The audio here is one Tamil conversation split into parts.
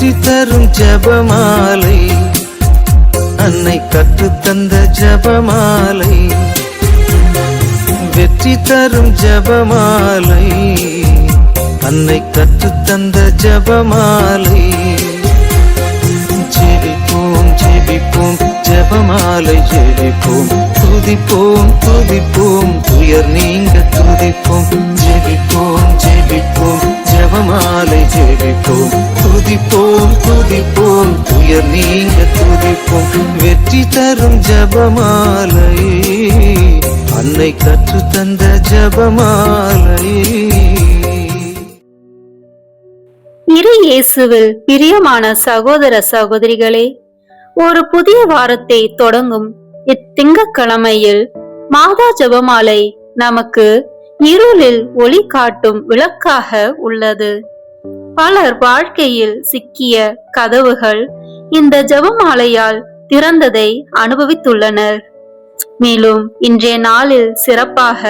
வெற்றி தரும் ஜெபமாலை, அன்னை கற்றுத்தந்த ஜெபமாலை. வெற்றி தரும் ஜெபமாலை, அன்னை கற்றுத்தந்த ஜெபமாலை. ஜெபிப்போம் ஜெபிப்போம் ஜெபமாலை ஜெபிப்போம், துதிப்போம் துதிப்போம் துயர் நீங்க துதிப்போம். ஜெபிப்போம் ஜெபிப்போம் ஜெபமாலை ஜெபிப்போம், துதிப்போம் துதிப்போம் துயர் நீங்க துதிப்போம். வெற்றி தரும் ஜெபமாலை, அன்னை கற்றுத்தந்த ஜெபமாலை. இறை இயேசுவில் பிரியமான சகோதர சகோதரிகளே, ஒரு புதிய வாரத்தை தொடங்கும் இத்திங்கட்கிழமையில் மாதா ஜெபமாலை நமக்கு இருளில் ஒளி காட்டும் விளக்காக உள்ளது. பலர் வாழ்க்கையில் சிக்கிய கதவுகள் இந்த ஜெபமாலையால் திறந்ததை அனுபவித்துள்ளனர். மேலும் இன்றைய நாளில் சிறப்பாக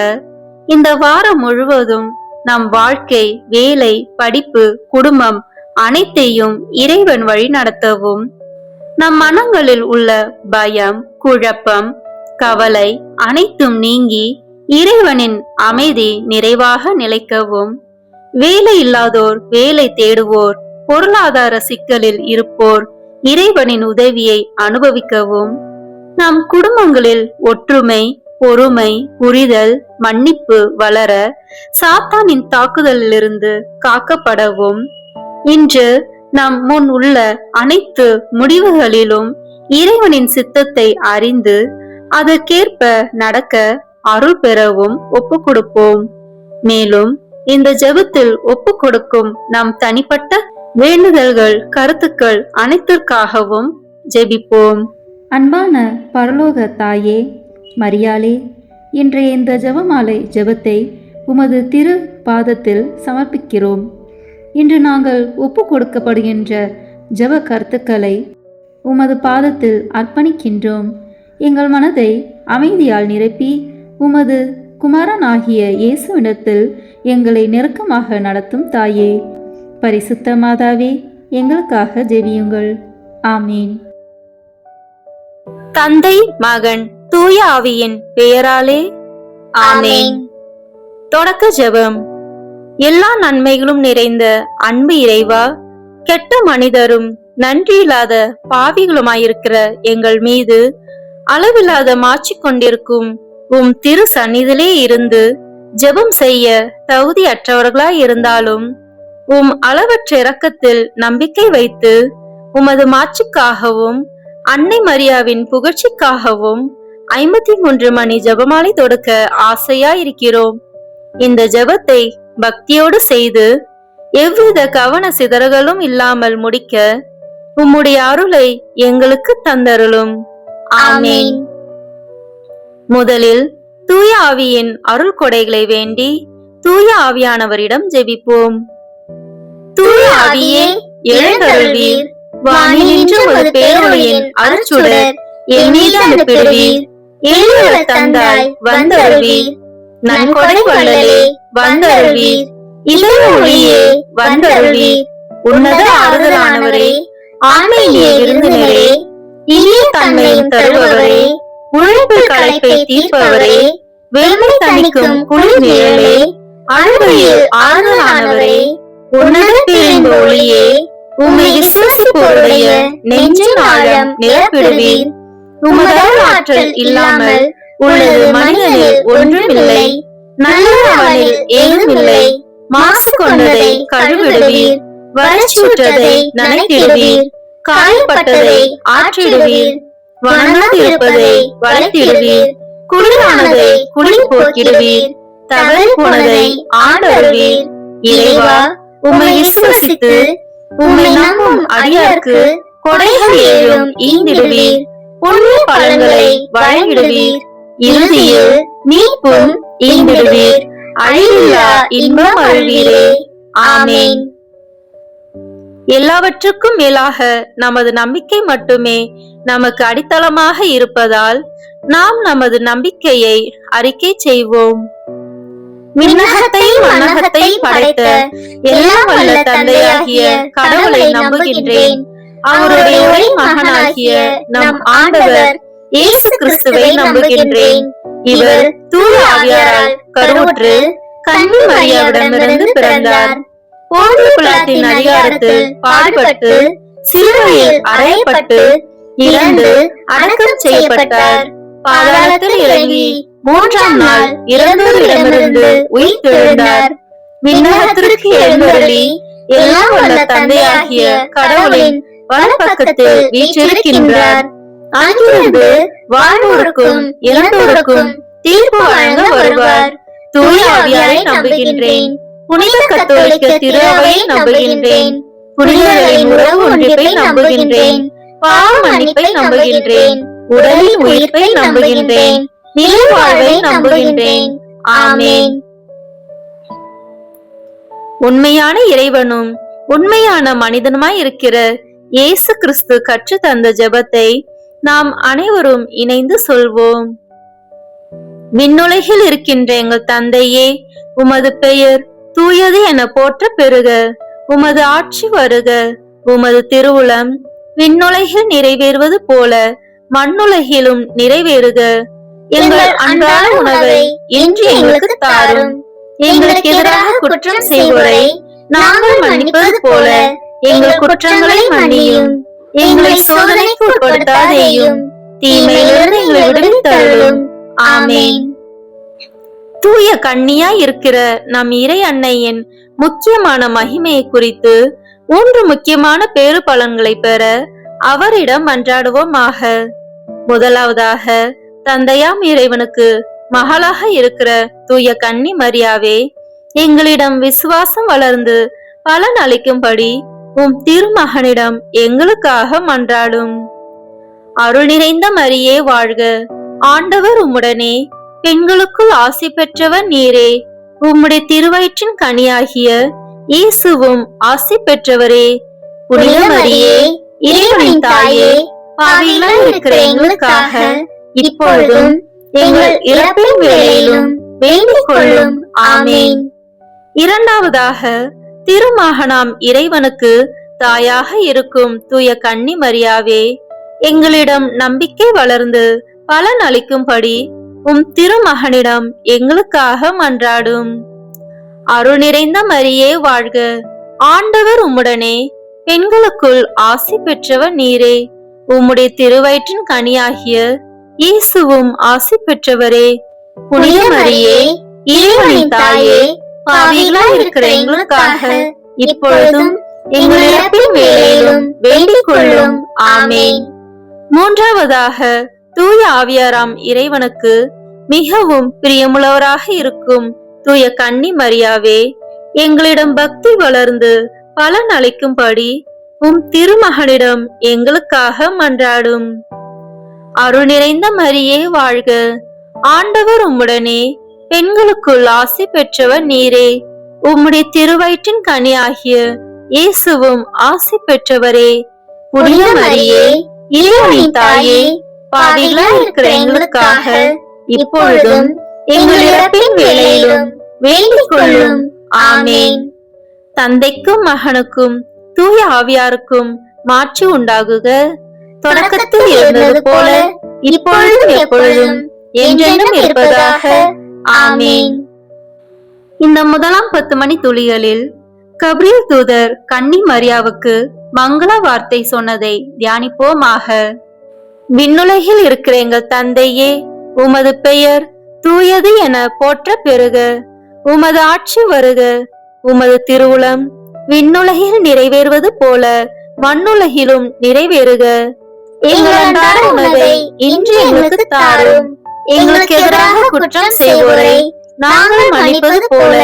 இந்த வாரம் முழுவதும் நம் வாழ்க்கை, வேலை, படிப்பு, குடும்பம் அனைத்தையும் இறைவன் வழி நடத்தவும், நம் மனங்களில் உள்ள பயம், குழப்பம், கவலை அனைத்தும் நீங்கி இறைவனின் அமைதி நிறைவாக நிலைக்கவும், வேலை இல்லாதோர் வேலை தேடுவோர், பொருளாதார சிக்கலில் இருப்போர் இறைவனின் உதவியை அனுபவிக்கவும், நம் குடும்பங்களில் ஒற்றுமை, பொறுமை, புரிதல், மன்னிப்பு வளர சாத்தானின் தாக்குதலிலிருந்து காக்கப்படவும், இன்று நம் முன் உள்ள அனைத்து முடிவுகளிலும் இறைவனின் சித்தத்தை அறிந்து அதற்கேற்ப நடக்க அருள் பெறவும் ஒப்பு கொடுப்போம். மேலும் இந்த ஜெபத்தில் ஒப்பு கொடுக்கும் நம் தனிப்பட்ட வேண்டுதல்கள், கருத்துக்கள் அனைத்திற்காகவும் ஜெபிப்போம். அன்பான பரலோக தாயே மரியாளே, இன்றைய இந்த ஜெபமாலை ஜெபத்தை உமது திரு பாதத்தில் சமர்ப்பிக்கிறோம். இன்று நாங்கள் ஒப்பு கொடுக்கப்படுகின்ற ஜெப கருத்துக்களை உமது பாதத்தில் அர்ப்பணிக்கின்றோம். எங்கள் மனதை அமைதியால் நிரப்பி உமது குமாரனாகிய இயேசுவிடத்தில் எங்களை நெருக்கமாக நடத்தும் தாயே, பரிசுத்த மாதாவே, எங்களுக்காக ஜெபியுங்கள். ஆமீன். தந்தை, மகன், தூய ஆவியின் பெயராலே ஆமீன். தொடக்க ஜெபம். எல்லா நன்மைகளும் நிறைந்த அன்பு இறைவா, கெட்ட மனிதரும் நன்றியில்லாத பாவிகளுமாயிருக்கிற எங்கள் மீது அளவில்லாத மாற்றி கொண்டிருக்கும் உம் திரு சந்நிதியிலே இருந்து ஜெபம் செய்ய தகுதியற்றவர்களாய் இருந்தாலும் உம் அளவற்ற இரக்கத்தில் நம்பிக்கை வைத்து உமது மாட்சிக்காகவும் அன்னை மரியாவின் புகழ்ச்சிக்காகவும் 53 மணி ஜெபமாலை தொடுக்க ஆசையாயிருக்கிறோம். இந்த ஜெபத்தை பக்தியோடு செய்து எவ்வித கவன சிதறல்களும் இல்லாமல் முடிக்க உம்முடைய அருளை எங்களுக்கு தந்தருளும். ஆமீன். முதலில் தூய ஆவியின் அருள் கொடைகளை வேண்டி தூய ஆவியானவரிடம் ஜெபிப்போம். தூய ஆவியே, எழுந்தருள்வீர். வானின்று ஒரு பேரொளியின் அருட்சுடர் என் மீது அனுப்பிடுவீர். எளியோர தந்தாய் வந்தருள்வீர். நன்கொடை வள்ளலே வந்தருள்வீர். இதய ஒளியே வந்தருள்வீர். உன்னத ஆறுதலானவரே, ஆன்மீக விருந்தினரே, இனிய தன்மையின் தருபவரே, உழைப்பு களைப்பை தீர்ப்பவரே, வெண்மை தணிக்கும் குளிர் நிழலே, அழுகையில் ஆறுதலானவரே, உன்னத பேரின்ப ஒளியே, உம்மை விசுவாசிப்போருடைய நெஞ்சின் ஆழம் நிரப்பிடுவீர். உமது ஆற்றல் இல்லாமல் உள்ளது மனிதனில் ஒன்றுமில்லை. நல்லவனில் ஏதுமில்லை. மாசு கொண்டதை கழுவிடுவீர். வறட்சியுற்றதை நனைத்திடுவீர். காயப்பட்டதை ஆற்றிடுவீர். வணங்காதிருப்பதை வளர்த்திடுவீர். குளிரானதை குளிர் போக்கிடுவீர். தவறி போனதை ஆண்டருவீர். இறைவா, உம்மை விசுவசித்து உம்மை நம்பும் அடியார்க்கு கொடைகள் ஏழும் ஈந்திடுவீர். புண்ணிய பலன்களை வழங்கிடுவீர். இறுதியில் மீட்பும் ஈந்திடுவீர். அழிவில்லா இன்பம் அருள்வீரே. ஆமீன். எல்லாவற்றுக்கும் மேலாக நமது நம்பிக்கை மட்டுமே நமக்கு விண்ணகத்தையும் மண்ணகத்தையும் படைத்த எல்லாம் வல்ல தந்தையாகிய கடவுளை நம்புகின்றேன். அவருடைய ஒரே மகனாகிய நம் ஆண்டவர் இயேசு கிறிஸ்துவை நம்புகின்றேன். இவர் தூய ஆவியாரால் கருவுற்று கன்னி மரியாவிடமிருந்து பிறந்தார். போந்திய பிலாத்தின் அதிகாரத்தில் பாடுபட்டு சிலுவையில் அறையப்பட்டு இறந்து அடக்கம் செய்யப்பட்டார். பாதாளத்தில் இறங்கி மூன்றாம் நாள் இறந்தோரிடமிருந்து உயிர் தெழுந்தார். விண்ணகத்திற்கு எழுந்தருளி எல்லாம் வல்ல தந்தையாகிய கடவுளின் வலப்பக்கத்தில் வீற்றிருக்கின்றார். அங்கிருந்து வாழ்வோருக்கும் இறந்தோருக்கும் தீர்ப்பு வழங்க வருவார். தூய ஆவியாரை நம்புகின்றேன். புனித கத்தோலிக்க திரு அவையை நம்புகின்றேன். புனிதர்களின் உறவு ஒன்றிப்பை நம்புகின்றேன். பாவ மன்னிப்பை நம்புகின்றேன். உடலின் உயிர்ப்பை நம்புகின்றேன். நிலை வாழ்வை நம்புகின்றேன். ஆமென். உண்மையான இறைவனும் உண்மையான மனிதனுமாய் இருக்கிற இயேசு கிறிஸ்து கற்று தந்த ஜெபத்தை நாம் அனைவரும் இணைந்து சொல்வோம். விண்ணுலகில் இருக்கின்ற எங்கள் தந்தையே, உமது பெயர் தூயது என போற்ற பெறுக. உமது ஆட்சி வருக. உமது திருவுளம் விண்ணுலகில் நிறைவேறுவது போல மண்ணுலகிலும் நிறைவேறுக. எங்கள் அன்றாட உணவை இன்று எங்களுக்கு தாரும். எங்களுக்கு எதிராக குற்றம் செய்வோரை நாங்கள் மன்னிப்பது போல எங்கள் குற்றங்களை மன்னியும். எங்களை சோதனைக்கு உட்படுத்தாதேயும், தீமையிலிருந்து எங்களை விடுவித்தருளும். ஆமென். தூய கன்னியாய் இருக்கிற நம் இறை அன்னையின் முக்கியமான மகிமையை குறித்து 3 முக்கியமான பேறு பலன்களை பெற அவரிடம் மன்றாடுவோமாக. முதலாவதாக, தந்தையாம் இறைவனுக்கு மகளாக இருக்கிற தூய கன்னி மரியாவே, எங்களிடம் விசுவாசம் வளர்ந்து பலன் அளிக்கும்படி உம் திருமகனிடம் எங்களுக்காக மன்றாடும். அருள் நிறைந்த மரியே வாழ்க. ஆண்டவர் உம்முடனே, பெண்களுக்குள் ஆசி பெற்றவர் நீரே. உம்முடைய திருவயிற்றின் கனியாகிய இயேசுவும் ஆசி பெற்றவரே. புனித மரியே, இறைவனின் தாயே, பாவிகளாய் இருக்கிற எங்களுக்காக இப்பொழுதும் எங்கள் இறப்பின் வேளையிலும் வேண்டிக் கொள்ளும். ஆமென். இரண்டாவதாக, திருமகனாம் இறைவனுக்கு தாயாக இருக்கும் தூய கன்னி மரியாவே, எங்களிடம் நம்பிக்கை வளர்ந்து பலன் அளிக்கும்படி உம் திருமகனிடம் எங்களுக்காக மன்றாடும். அருள் நிறைந்த மரியே வாழ்க. ஆண்டவர் உம்முடனே, பெண்களுக்குள் ஆசி பெற்றவர் நீரே. உம்முடைய திருவயிற்றின் கனியாகிய இயேசுவும் ஆசி பெற்றவரே. புனித மரியே, இறைவனின் தாயே, பாவிகளாய் இருக்கிற எங்களுக்காக இப்பொழுதும் எங்கள் இறப்பின் வேளையிலும் வேண்டிக் கொள்ளும். ஆமென். மூன்றாவதாக, தூய ஆவியாராம் இறைவனுக்கு மிகவும் பிரியமுள்ளவராக இருக்கும் தூய கன்னி மரியாவே, எங்களிடம் பக்தி வளர்ந்து பலன் அளிக்கும்படி உம் திருமகனிடம் எங்களுக்காக மன்றாடும். அருள் நிறைந்த மரியே வாழ்க. ஆண்டவர் உம்முடனே, பெண்களுக்குள் ஆசி பெற்றவர் நீரே. உம்முடைய திருவயிற்றின் கனியாகிய இயேசுவும் ஆசி பெற்றவரே. புனித மரியே, இறைவனின் தாயே, பாவிகளாய் இருக்கிற எங்களுக்காக இப்பொழுதும் எங்கள் இறப்பின் வேளையிலும் வேண்டிக் கொள்ளும். ஆமென். தந்தைக்கும் மகனுக்கும் தூய ஆவியாருக்கும் மாட்சி உண்டாகுக. தொடக்கத்தில் இருந்தது போல இப்பொழுதும் எப்பொழுதும் என்றென்றும் இருப்பதாக. ஆமென். இந்த முதலாம் 10 மணி துளிகளில் கபிரியேல் தூதர் கன்னி மரியாவுக்கு மங்கள வார்த்தை சொன்னதை தியானிப்போமாக. விண்ணுலகில் இருக்கிற எங்கள் தந்தையே, உமது பெயர் தூயது என போற்ற பெறுக. உமது ஆட்சி வருக. உமது திருவுளம் விண்ணுலகில் நிறைவேறுவது போல மண்ணுலகிலும் நிறைவேறுக. எங்கள் அன்றாட உணவை இன்று எங்களுக்கு தாரும். எங்களுக்கு எதிராக குற்றம் செய்வோரை நாங்கள் மன்னிப்பது போல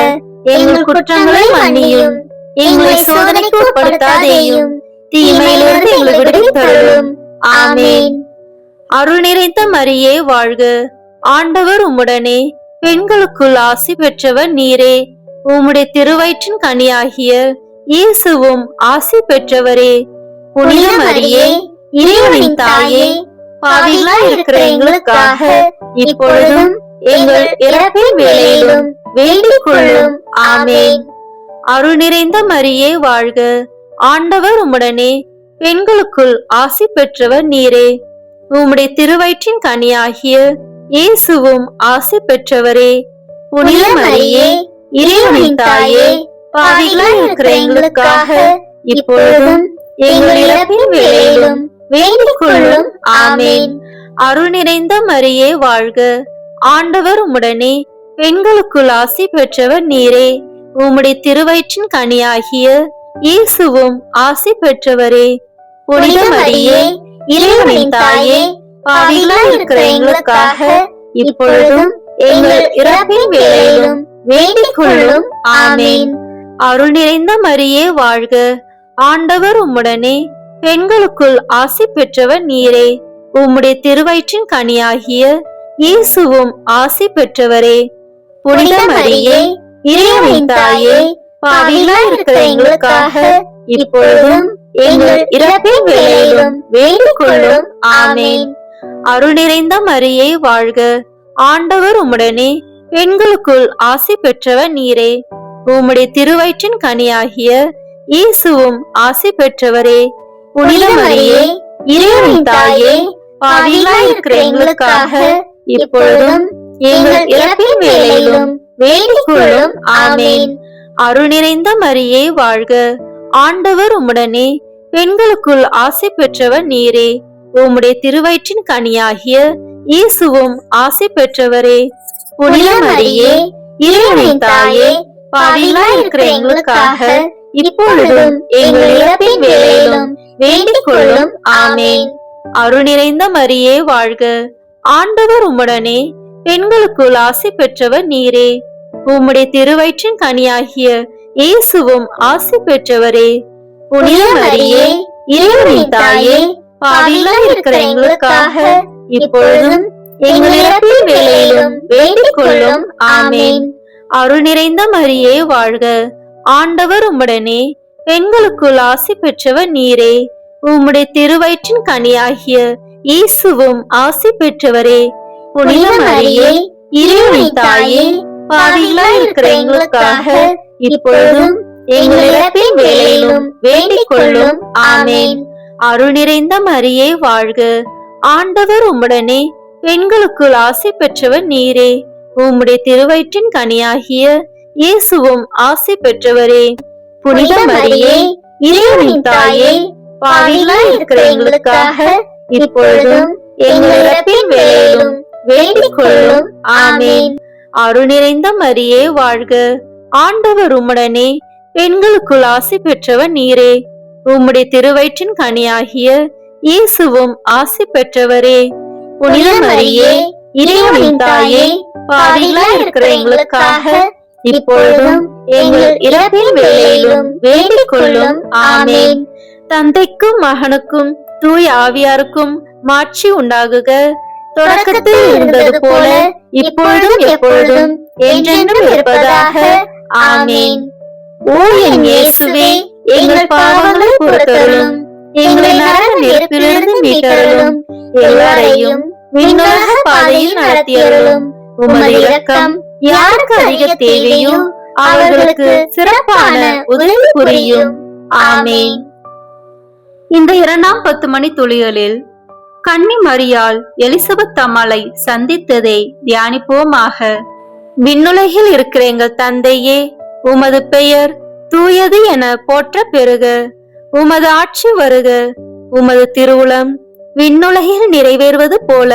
எங்கள் குற்றங்களை மன்னியும். எங்களை சோதனைக்கு உட்படுத்தாதேயும், தீமையிலிருந்து எங்களை விடுவித்தருளும். ஆமென். அருள் நிறைந்த மரியே வாழ்க. ஆண்டவர் உம்முடனே, பெண்களுக்குள் ஆசி பெற்றவர் நீரே. உம்முடைய திருவயிற்றின் கனியாகிய இயேசுவும் ஆசி பெற்றவரே. புனித மரியே, இறைவனின் தாயே, பாவிகளாய் இருக்கிற எங்களுக்காக இப்பொழுதும் எங்கள் இறப்பின் வேளையிலும் வேண்டிக் கொள்ளும். ஆமென். அருள் நிறைந்த மரியே வாழ்க, ஆண்டவர் உம்முடனே, பெண்களுக்குள் ஆசி பெற்றவர் நீரே. உம்முடைய திருவயிற்றின் கனியாகிய இயேசுவும் ஆசி பெற்றவரே. புனித மரியே, இறைவனின் தாயே, பாவிகளாய் இருக்கிற எங்களுக்காக இப்பொழுதும் எங்கள் இறப்பின் வேளையிலும் வேண்டிக் கொள்ளும். ஆமென். அருள் நிறைந்த மரியே வாழ்க, ஆண்டவர் உம்முடனே, பெண்களுக்குள் ஆசி பெற்றவர் நீரே. உம்முடைய திருவயிற்றின் கனியாகிய இயேசுவும் ஆசி பெற்றவரே. புனித மரியே, இறைவனின் தாயே, பாவிகளாய் இருக்கிற எங்களுக்காக இப்பொழுதும் எங்கள் இறப்பின் வேளையிலும் வேண்டிக் கொள்ளும். ஆமென். அருள் நிறைந்த மரியே வாழ்க, ஆண்டவர் உம்முடனே, பெண்களுக்குள் ஆசி பெற்றவர் நீரே. உம்முடைய திருவயிற்றின் கனியாகிய இயேசுவும் ஆசி பெற்றவரே. புனித மரியே, இறைவனின் தாயே, பாவிகளாய் இருக்கிற எங்களுக்காக இப்பொழுதும் எங்கள் இறப்பின் வேளையிலும் வேண்டிக் கொள்ளும். ஆமென். அருள் நிறைந்த மரியே வாழ்க, ஆண்டவர் உம்முடனே, பெண்களுக்குள் ஆசி பெற்றவர் நீரே. உம்முடைய திருவயிற்றின் கனியாகிய இயேசுவும் ஆசி பெற்றவரே. புனித மரியே, இறைவனின் தாயே, பாவிகளாய் இருக்கிற எங்களுக்காக இப்பொழுதும் எங்கள் இறப்பின் வேளையிலும் வேண்டிக் கொள்ளும். ஆமென். அருள் நிறைந்த மரியே வாழ்க, ஆண்டவர் உம்முடனே, பெண்களுக்குள் ஆசி பெற்றவர் நீரே. உம்முடைய திருவயிற்றின் கனியாகிய இயேசுவும் ஆசி பெற்றவரே. புனித மரியே, இறைவனின் தாயே, பாவிகளாய் இருக்கிற எங்களுக்காக இப்பொழுதும் எங்கள் இறப்பின் வேளையிலும் வேண்டிக் கொள்ளும். ஆமென். அருள் நிறைந்த மரியே வாழ்க, ஆண்டவர் உம்முடனே, பெண்களுக்குள் ஆசி பெற்றவர் நீரே. உம்முடைய திருவயிற்றின் கனியாகிய இயேசுவும் ஆசி பெற்றவரே. புனித மரியே, இறைவனின் தாயே, பாவிகளாய் இருக்கிற எங்களுக்காக இப்பொழுதும் எங்கள் இறப்பின் வேளையிலும் வேண்டிக் கொள்ளும். ஆமென். அருள் நிறைந்த மரியே வாழ்க, ஆண்டவர் உம்முடனே, பெண்களுக்குள் ஆசி பெற்றவர் நீரே. உம்முடைய திருவயிற்றின் கனியாகிய இயேசுவும் ஆசி பெற்றவரே. புனித மரியே, இறைவனின் தாயே, பாவிகளாய் இருக்கிற எங்களுக்காக இப்பொழுதும் எங்கள் இறப்பின் வேளையிலும் வேண்டிக் கொள்ளும். ஆமென். அருள் நிறைந்த மரியே வாழ்க, ஆண்டவர் உம்முடனே, பெண்களுக்குள் ஆசி பெற்றவர் நீரே. உம்முடைய திருவயிற்றின் கனியாகிய இயேசுவும் ஆசி பெற்றவரே. புனித மரியே, இறைவனின் தாயே, பாவிகளாய் இருக்கிற எங்களுக்காக இப்பொழுதும் எங்கள் இறப்பின் வேளையிலும் வேண்டிக் கொள்ளும். ஆமென். அருள் நிறைந்த மரியே வாழ்க, ஆண்டவர் உம்முடனே, பெண்களுக்குள் ஆசி பெற்றவர் நீரே. உம்முடைய திருவயிற்றின் கனியாகிய இயேசுவும் ஆசி பெற்றவரே. புனித மரியே, இறைவனின் தாயே, பாவிகளாய் இருக்கிற எங்களுக்காக இப்பொழுதும் எங்கள் இறப்பின் வேளையிலும் வேண்டிக் கொள்ளும். ஆமென். தந்தைக்கும் மகனுக்கும் தூய ஆவியாருக்கும் மாட்சி உண்டாகுக. தொடக்கத்தில் இருந்தது போல இப்பொழுதும் எப்பொழுதும் என்றென்றும் இருப்பதாக. ஆமென். ஓ என் இயேசுவே, எங்கள் பாவங்களை பொறுத்தருளும், எங்களை நரக நெருப்பிலிருந்து மீட்டருளும், எல்லாரையும் விண்ணுலக பாதையில் நடத்தியருளும். உமது இரக்கம் யாருக்கு அதிக தேவையோ அவர்களுக்கு சிறப்பான உதவி புரியும். ஆமென். இந்த 2ஆம் 10 மணி துளிகளில் கன்னி மரியாள் எலிசபெத் அம்மாளை சந்தித்ததை தியானிப்போமாக. விண்ணுலகில் இருக்கிற எங்கள் தந்தையே, உமது பெயர் தூயது என போற்ற பெறுக. உமது ஆட்சி வருக. உமது திருவுளம் விண்ணுலகில் நிறைவேறுவது போல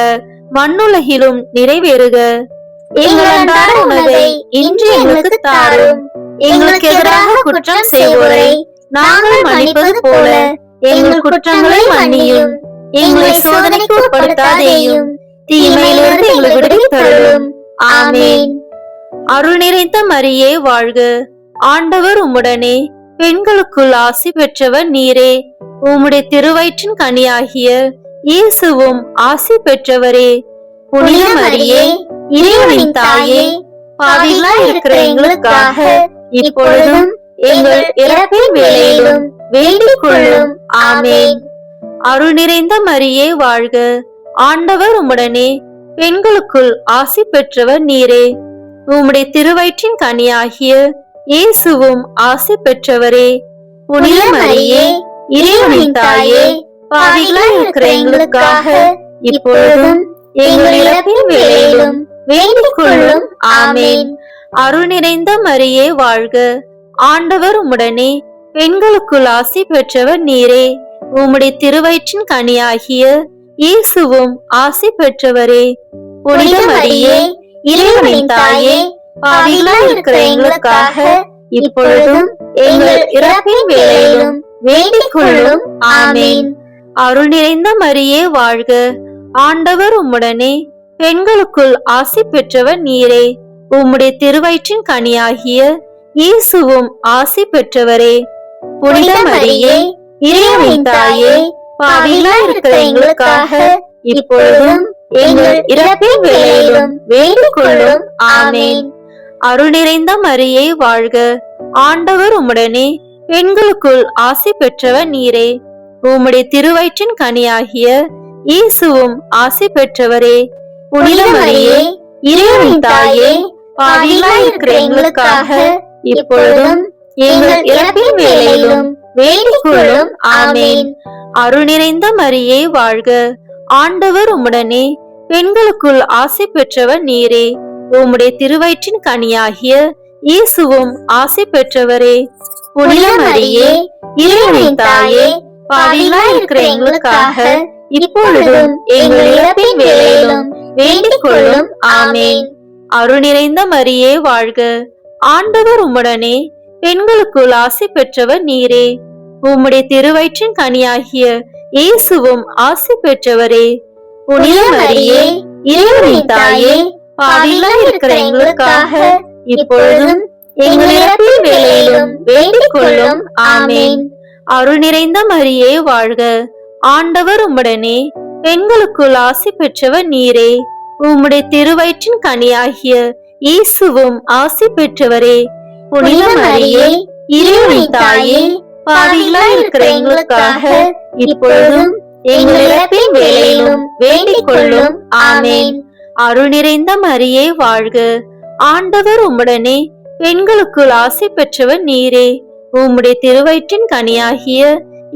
மண்ணுலகிலும் நிறைவேறுக. எங்கள் அன்றாட உணவை இன்று எங்களுக்கு தாரும். எங்களுக்கு எதிராக குற்றம் செய்வோரை நாங்கள் மன்னிப்பது போல எங்கள் குற்றங்களை மன்னியும். எங்களை சோதனைக்கு உட்படுத்தாதேயும், தீமையிலிருந்து எங்களை விடுவித்தருளும். ஆமென். அருள் நிறைந்த மரியே வாழ்க, ஆண்டவர் உம்முடனே, பெண்களுக்குள் ஆசி பெற்றவர் நீரே. உம்முடைய திருவயிற்றின் கனியாகிய இயேசுவும் ஆசி பெற்றவரே. புனித மரியே, இறைவனின் தாயே, பாவிகளாய் இருக்கிற எங்களுக்காக இப்பொழுதும் எங்கள் இறப்பின் வேளையிலும் வேண்டிக் கொள்ளும். ஆமென். அருள் நிறைந்த மரியே வாழ்க, ஆண்டவர் உம்முடனே, பெண்களுக்குள் ஆசி பெற்றவர் நீரே. உம்முடைய திருவயிற்றின் கனியாகிய இயேசுவும் ஆசி பெற்றவரே. புனித மரியே, இறைவனின் தாயே, பாவிகளாய் இருக்கிற எங்களுக்காக இப்பொழுதும் எங்கள் இறப்பின் வேளையிலும் வேண்டிக் கொள்ளும். ஆமேன். அருள் நிறைந்த மரியே வாழ்க, ஆண்டவர் உம்முடனே, பெண்களுக்குள் ஆசி பெற்றவர் நீரே. உம்முடைய திருவயிற்றின் கனியாகிய இயேசுவும் ஆசி பெற்றவரே. புனித மரியே, இறைவனின் தாயே, பாவிகளாய் இருக்கிற எங்களுக்காக இப்பொழுதும் எங்கள் இறப்பின் வேளையிலும் வேண்டிக் கொள்ளும். ஆமேன். அருள் நிறைந்த மரியே வாழ்க, ஆண்டவர் உம்முடனே, பெண்களுக்குள் ஆசி பெற்றவர் நீரே. உம்முடைய திருவயிற்றின் கனியாகிய இயேசுவும் ஆசி பெற்றவரே. புனித மரியே, இறைவனின் தாயே, பாவிகளாய் இருக்கிற எங்களுக்காக இப்பொழுதும் எங்கள் இறப்பின் வேளையிலும் வேண்டிக் கொள்ளும். ஆமேன். அருள் நிறைந்த மரியே வாழ்க, ஆண்டவர் உம்முடனே, பெண்களுக்குள் ஆசி பெற்றவர் நீரே. உம்முடைய திருவயிற்றின் கனியாகிய இயேசுவும் ஆசி பெற்றவரே. புனித மரியே, இறைவனின் தாயே, பாவிகளாய் இருக்கிற எங்களுக்காக இப்பொழுதும் எங்கள் இறப்பின் வேளையிலும் வேண்டிக் கொள்ளும். ஆமேன். அருள் நிறைந்த மரியே வாழ்க, ஆண்டவர் உம்முடனே, பெண்களுக்குள் ஆசி பெற்றவர் நீரே. உம்முடைய திருவயிற்றின் கனியாகிய இயேசுவும் ஆசி பெற்றவரே. புனித மரியே, இறைவனின் தாயே, பாவிகளாய் இருக்கிற எங்களுக்காக இப்பொழுதும் எங்கள் இறப்பின் வேளையிலும் வேண்டிக் கொள்ளும். ஆமேன். அருள் நிறைந்த மரியே வாழ்க, ஆண்டவர் உம்முடனே, பெண்களுக்குள் ஆசி பெற்றவர் நீரே. உம்முடைய திருவயிற்றின் கனியாகிய இயேசுவும் ஆசி பெற்றவரே. புனித மரியே, இறைவனின் தாயே, பாவிகளாய் இருக்கிற எங்களுக்காக இப்பொழுதும் எங்கள் இறப்பின் வேளையிலும் வேண்டிக் கொள்ளும். ஆமேன். அருள் நிறைந்த மரியே வாழ்க, ஆண்டவர் உம்முடனே, பெண்களுக்குள் ஆசி பெற்றவர் நீரே. உம்முடைய திருவயிற்றின் கனியாகிய இயேசுவும் ஆசி பெற்றவரே. புனித மரியே, இறைவனின் தாயே, பாவிகளாய் இருக்கிற எங்களுக்காக இப்பொழுதும் எங்கள் இறப்பின் வேளையிலும் வேண்டிக் கொள்ளும். ஆமேன். அருள் நிறைந்த மரியே வாழ்க, ஆண்டவர் உம்முடனே, பெண்களுக்குள் ஆசி பெற்றவர் நீரே. உம்முடைய திருவயிற்றின் கனியாகிய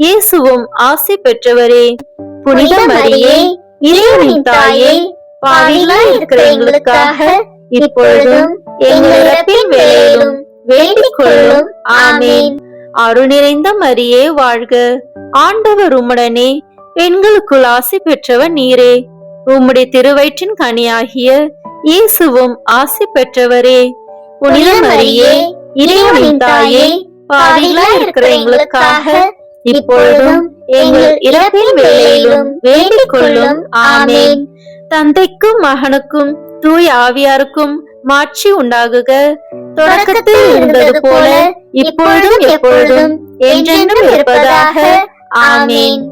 இயேசுவும் ஆசி பெற்றவரே. புனித மரியே, இறைவனின் தாயே, பாவிகளாய் இருக்கிற எங்களுக்காக இப்பொழுதும் எங்கள் இறப்பின் வேளையிலும் வேண்டிக் கொள்ளும். ஆமேன். அருள் நிறைந்த மரியே வாழ்க, ஆண்டவர் உம்முடனே, பெண்களுக்குள் ஆசி பெற்றவர் நீரே. உம்முடைய திருவயிற்றின் கனியாகிய இயேசுவும் ஆசி பெற்றவரே. புனித மரியே, இறைவனின் தாயே, பாவிகளாய் இருக்கிற எங்களுக்காக இப்பொழுதும் எங்கள் இறப்பின் வேளையிலும் வேண்டிக் கொள்ளும். ஆமேன். தந்தைக்கும் மகனுக்கும் தூய ஆவியாருக்கும் மாட்சி உண்டாகுக. தொடக்கத்தில் இருந்தது போல இப்பொழுதும் எப்பொழுதும் என்றென்றும் இருப்பதாக. ஆமேன்.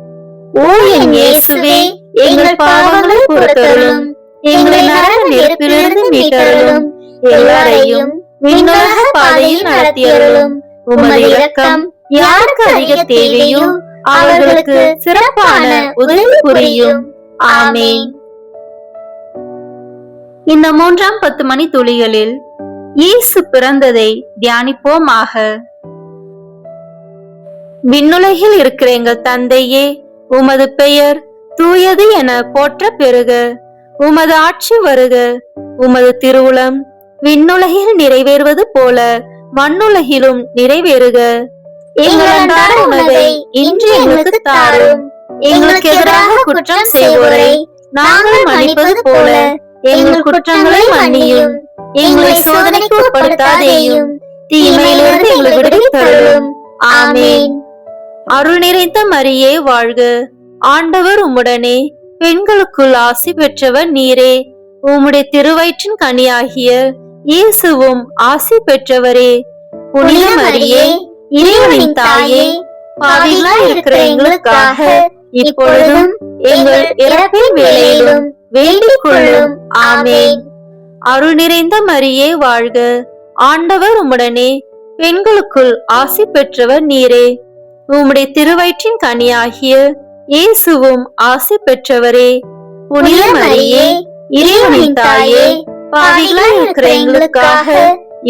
ஓ என் இயேசுவே, எங்கள் பாவங்களை பொறுத்தருளும், எங்களை நரக நெருப்பிலிருந்து மீட்டருளும், எல்லாரையும் விண்ணுலக பாதையில் நடத்தியருளும். உமது இரக்கம் யாருக்கு அதிக தேவையோ அவர்களுக்கு சிறப்பான உதவி புரியும். ஆமேன். இந்த 3ஆம் 10 மணி துளிகளில் இயேசு பிறந்ததை தியானிப்போமாக. விண்ணுலகில் இருக்கிற எங்கள் தந்தையே, உமது பெயர் தூயது என போற்ற பெறுக. உமது ஆட்சி வருக. உமது திருவுளம் விண்ணுலகில் நிறைவேறுவது போல மண்ணுலகிலும் நிறைவேறுக. எங்கள் அன்றாட உணவை இன்று எங்களுக்கு தாரும். எங்களுக்கு எதிராக குற்றம் செய்வோரை நாங்கள் மன்னிப்பது போல எங்கள் குற்றங்களை மன்னியும். எங்களை சோதனைக்கு உட்படுத்தாதேயும், தீமையிலிருந்து எங்களை விடுவித்தருளும். ஆமேன். அருள் நிறைந்த மரியே வாழ்க, ஆண்டவர் உம்முடனே, பெண்களுக்குள் ஆசி பெற்றவர் நீரே. உம்முடைய திருவயிற்றின் கனியாகிய இயேசுவும் ஆசி பெற்றவரே. புனித மரியே, இறைவனின் தாயே, பாவிகளாய் இருக்கிற எங்களுக்காக இப்பொழுதும் எங்கள் இறப்பின் வேளையிலும் வேண்டிக் கொள்ளும். ஆமேன். அருள் நிறைந்த மரியே வாழ்க, ஆண்டவர் உம்முடனே, பெண்களுக்குள் ஆசி பெற்றவர் நீரே. உம்முடைய திருவயிற்றின் கனியாகிய இயேசுவும் ஆசி பெற்றவரே. புனித மரியே, இறைவனின் தாயே, பாவிகளாய் இருக்கிற எங்களுக்காக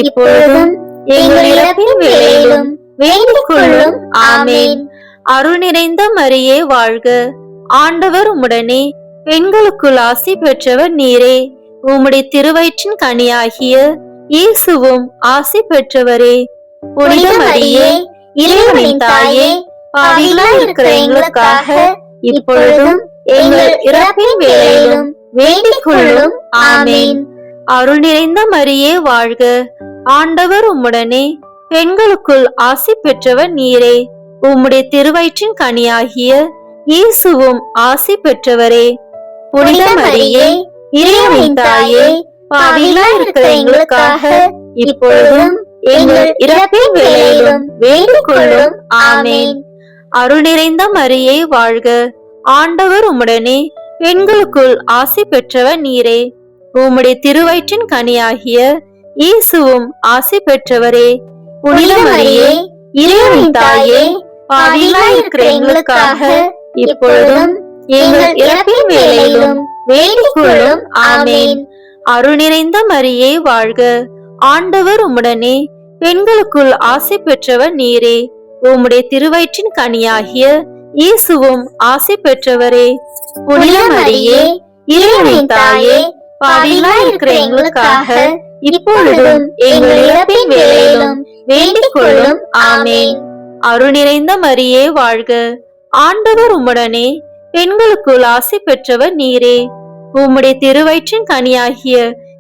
இப்பொழுதும் எங்கள் இறப்பின் வேளையிலும் வேண்டிக் கொள்ளும். ஆமேன். அருள் நிறைந்த மரியே வாழ்க, ஆண்டவர் உம்முடனே, பெண்களுக்குள் ஆசி பெற்றவர் நீரே. உம்முடைய திருவயிற்றின் கனியாகிய இயேசுவும் ஆசி பெற்றவரே. புனித மரியே, இறைவனின் தாயே, பாவிகளாய் இருக்கிற எங்களுக்காக இப்பொழுதும் எங்கள் இறப்பின் வேளையிலும் வேண்டிக் கொள்ளும். ஆமேன். அருள் நிறைந்த மரியே வாழ்க, ஆண்டவர் உம்முடனே, பெண்களுக்குள் ஆசி பெற்றவர் நீரே. உம்முடைய திருவயிற்றின் கனியாகிய இயேசுவும் ஆசி பெற்றவரே. புனித மரியே, இறைவனின் தாயே, பாவிகளாய் இருக்கிற எங்களுக்காக இப்பொழுதும் எங்கள் இறப்பின் வேளையிலும் வேண்டிக் கொள்ளும். ஆமேன். அருள் நிறைந்த மரியே வாழ்க, ஆண்டவர் உம்முடனே, பெண்களுக்குள் ஆசி பெற்றவர் நீரே. உம்முடைய திருவயிற்றின் கனியாகிய இயேசுவும் ஆசி பெற்றவரே. புனித மரியே, இறைவனின் தாயே, பாவிகளாய் இருக்கிற எங்களுக்காக இப்பொழுதும் எங்கள் இறப்பின் வேளையிலும் வேண்டிக் கொள்ளும். ஆமேன். அருள் நிறைந்த மரியே வாழ்க, ஆண்டவர் உம்முடனே, பெண்களுக்குள் ஆசி பெற்றவர் நீரே. உம்முடைய திருவயிற்றின் கனியாகிய இயேசுவும் ஆசி பெற்றவரே. புனித மரியே, இறைவனின் தாயே, பாவிகளாய் இருக்கிற எங்களுக்காக இப்பொழுதும் எங்கள் இறப்பின் வேளையிலும் வேண்டிக் கொள்ளும். ஆமேன். அருள் நிறைந்த மரியே வாழ்க, ஆண்டவர் உம்முடனே, பெண்களுக்குள் ஆசி பெற்றவர் நீரே. உம்முடைய திருவயிற்றின் கனியாகிய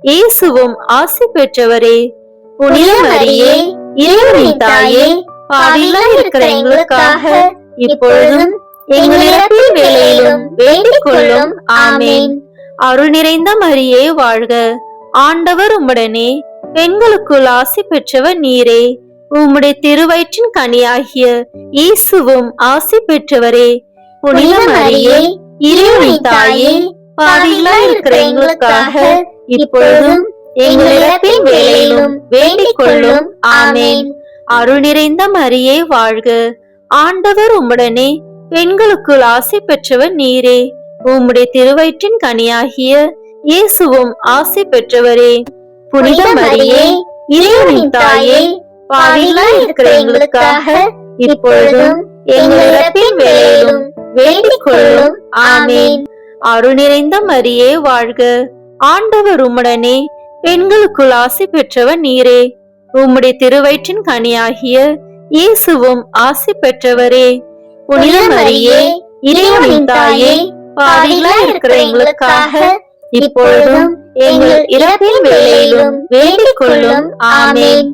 இயேசுவும் ஆசி பெற்றவரே. புனித மரியே, இறைவனின் தாயே, பாவிகளாய் இருக்கிற எங்களுக்காக இப்பொழுதும் எங்கள் இறப்பின் வேளையிலும் வேண்டிக் கொள்ளும். ஆமேன். அருள் நிறைந்த மரியே வாழ்க, ஆண்டவர் உம்முடனே, பெண்களுக்குள் ஆசி பெற்றவர் நீரே. உம்முடைய திருவயிற்றின் கனியாகிய இயேசுவும் ஆசி பெற்றவரே. புனித மரியே, இறைவனின் தாயே, பாவிகளாய் இருக்கிற எங்களுக்காக இப்பொழுதும் எங்கள் இறப்பின் வேளையிலும் வேண்டிக் கொள்ளும். ஆமேன். அருள் நிறைந்த மரியே வாழ்க, ஆண்டவர் உம்முடனே, பெண்களுக்குள் ஆசி பெற்றவர் நீரே. உம்முடைய திருவயிற்றின் கனியாகிய இயேசுவும் ஆசி பெற்றவரே. புனித மரியே, இறைவனின் தாயே, பாவிகளாய் இருக்கிற எங்களுக்காக இப்பொழுதும் எங்கள் இறப்பின் வேளையிலும் வேண்டிக் கொள்ளும். ஆமேன். அருள் நிறைந்த மரியே வாழ்க, ஆண்டவர் உம்முடனே, பெண்களுக்குள் ஆசி பெற்றவர் நீரே. உம்முடைய திருவயிற்றின் கனியாகிய இயேசுவும் ஆசி பெற்றவரே. புனித மரியே, இறைவனின் தாயே, பாவிகளாய் இருக்கிற எங்களுக்காக இப்பொழுதும் எங்கள் இறப்பின் வேளையிலும் வேண்டிக் கொள்ளும். ஆமேன்.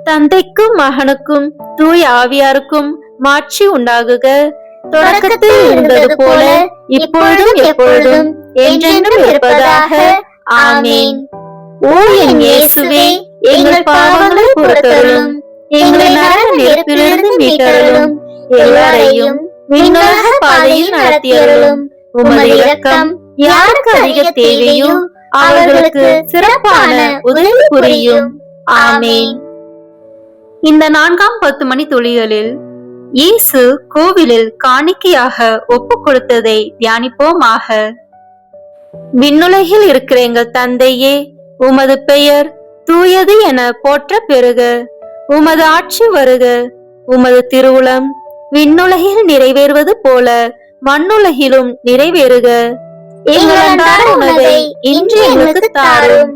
தந்தைக்கும் மகனுக்கும் தூய ஆவியாருக்கும் மாட்சி உண்டாகுக. தொடக்கத்தில் இருந்தது போல இப்பொழுதும் எப்பொழுதும் என்றென்றும் இருப்பதாக. ஆமேன். ஓ என் இயேசுவே, எங்கள் பாவங்களை பொறுத்தருளும், எங்களை நரக நெருப்பிலிருந்து மீட்டருளும், எல்லாரையும் விண்ணுலக பாதையில் நடத்தியருளும். உமது இரக்கம் யாருக்கு அதிக தேவையோ அவர்களுக்கு சிறப்பான உதவி புரியும். ஆமேன். இந்த 4ஆம் 10 மணி துளிகளில் இயேசு கோவிலில் காணிக்கையாக ஒப்பு கொடுத்ததை தியானிப்போமாக. விண்ணுலகில் இருக்கிற எங்கள் தந்தையே, உமது பெயர் தூயது என போற்ற பெறுக. உமது ஆட்சி வருக. உமது திருவுளம் விண்ணுலகில் நிறைவேறுவது போல மண்ணுலகிலும் நிறைவேறுக. எங்கள் அன்றாட உணவை இன்று எங்களுக்கு தாரும்.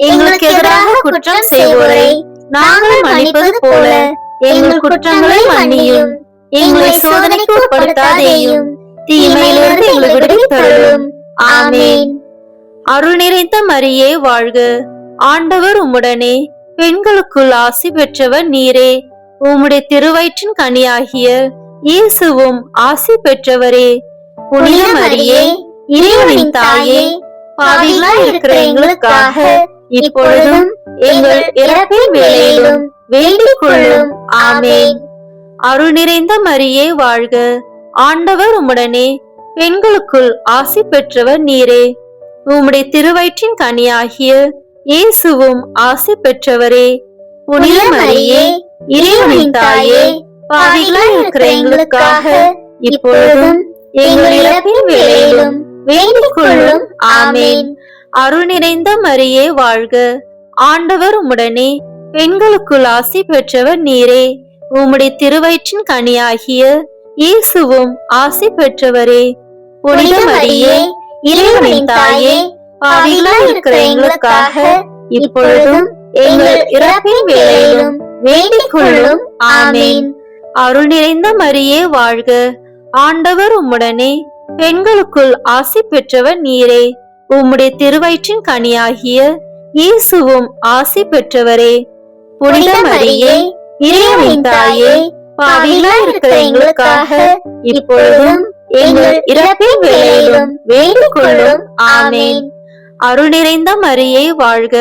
எங்களுக்கு எதிராக குற்றம் செய்வோரை நாங்கள் மன்னிப்பது போல எங்கள் குற்றங்களை மன்னியும். எங்களை சோதனைக்கு உட்படுத்தாதேயும், தீமையிலிருந்து எங்களை விடுவித்தருளும். ஆமேன். அருள் நிறைந்த மரியே வாழ்க, ஆண்டவர் உம்முடனே, பெண்களுக்குள் ஆசி பெற்றவர் நீரே. உம்முடைய திருவயிற்றின் கனியாகிய இயேசுவும் ஆசி பெற்றவரே. புனித மரியே, இறைவனின் தாயே, பாவிகளாய் இருக்கிற எங்களுக்காக இப்பொழுதும் எங்கள் இறப்பின் வேளையிலும் வேண்டிக் கொள்ளும். ஆமேன். அருள் நிறைந்த மரியே வாழ்க, ஆண்டவர் உம்முடனே, பெண்களுக்குள் ஆசி பெற்றவர் நீரே. உம்முடைய திருவயிற்றின் கனியாகிய இயேசுவும் ஆசி பெற்றவரே. புனித மரியே, இறைவனின் தாயே, பாவிகளாய் இருக்கிற எங்களுக்காக இப்பொழுதும் எங்கள் இறப்பின் வேளையிலும் வேண்டிக் கொள்ளும். ஆமேன். அருள் நிறைந்த மரியே வாழ்க, ஆண்டவர் உம்முடனே, பெண்களுக்குள் ஆசி பெற்றவர் நீரே. உம்முடைய திருவயிற்றின் கனியாகிய இயேசுவும் ஆசி பெற்றவரே. புனித மரியே, இறைவனின் தாயே, பாவிகளாய் இருக்கிற எங்களுக்காக இப்பொழுதும் எங்கள் இறப்பின் வேளையிலும் வேண்டிக் கொள்ளும். ஆமேன். அருள் நிறைந்த மரியே வாழ்க, ஆண்டவர் உம்முடனே, பெண்களுக்குள் ஆசி பெற்றவர் நீரே. உம்முடைய திருவயிற்றின் கனியாகிய இயேசுவும் ஆசி பெற்றவரே. புனித மரியே, இறைவனின் தாயே, பாவிகளாய் இருக்கிற எங்களுக்காக இப்பொழுதும் எங்கள் இறப்பின் வேளையிலும் வேண்டிக் கொள்ளும். ஆமேன். அருள் நிறைந்த மரியே வாழ்க,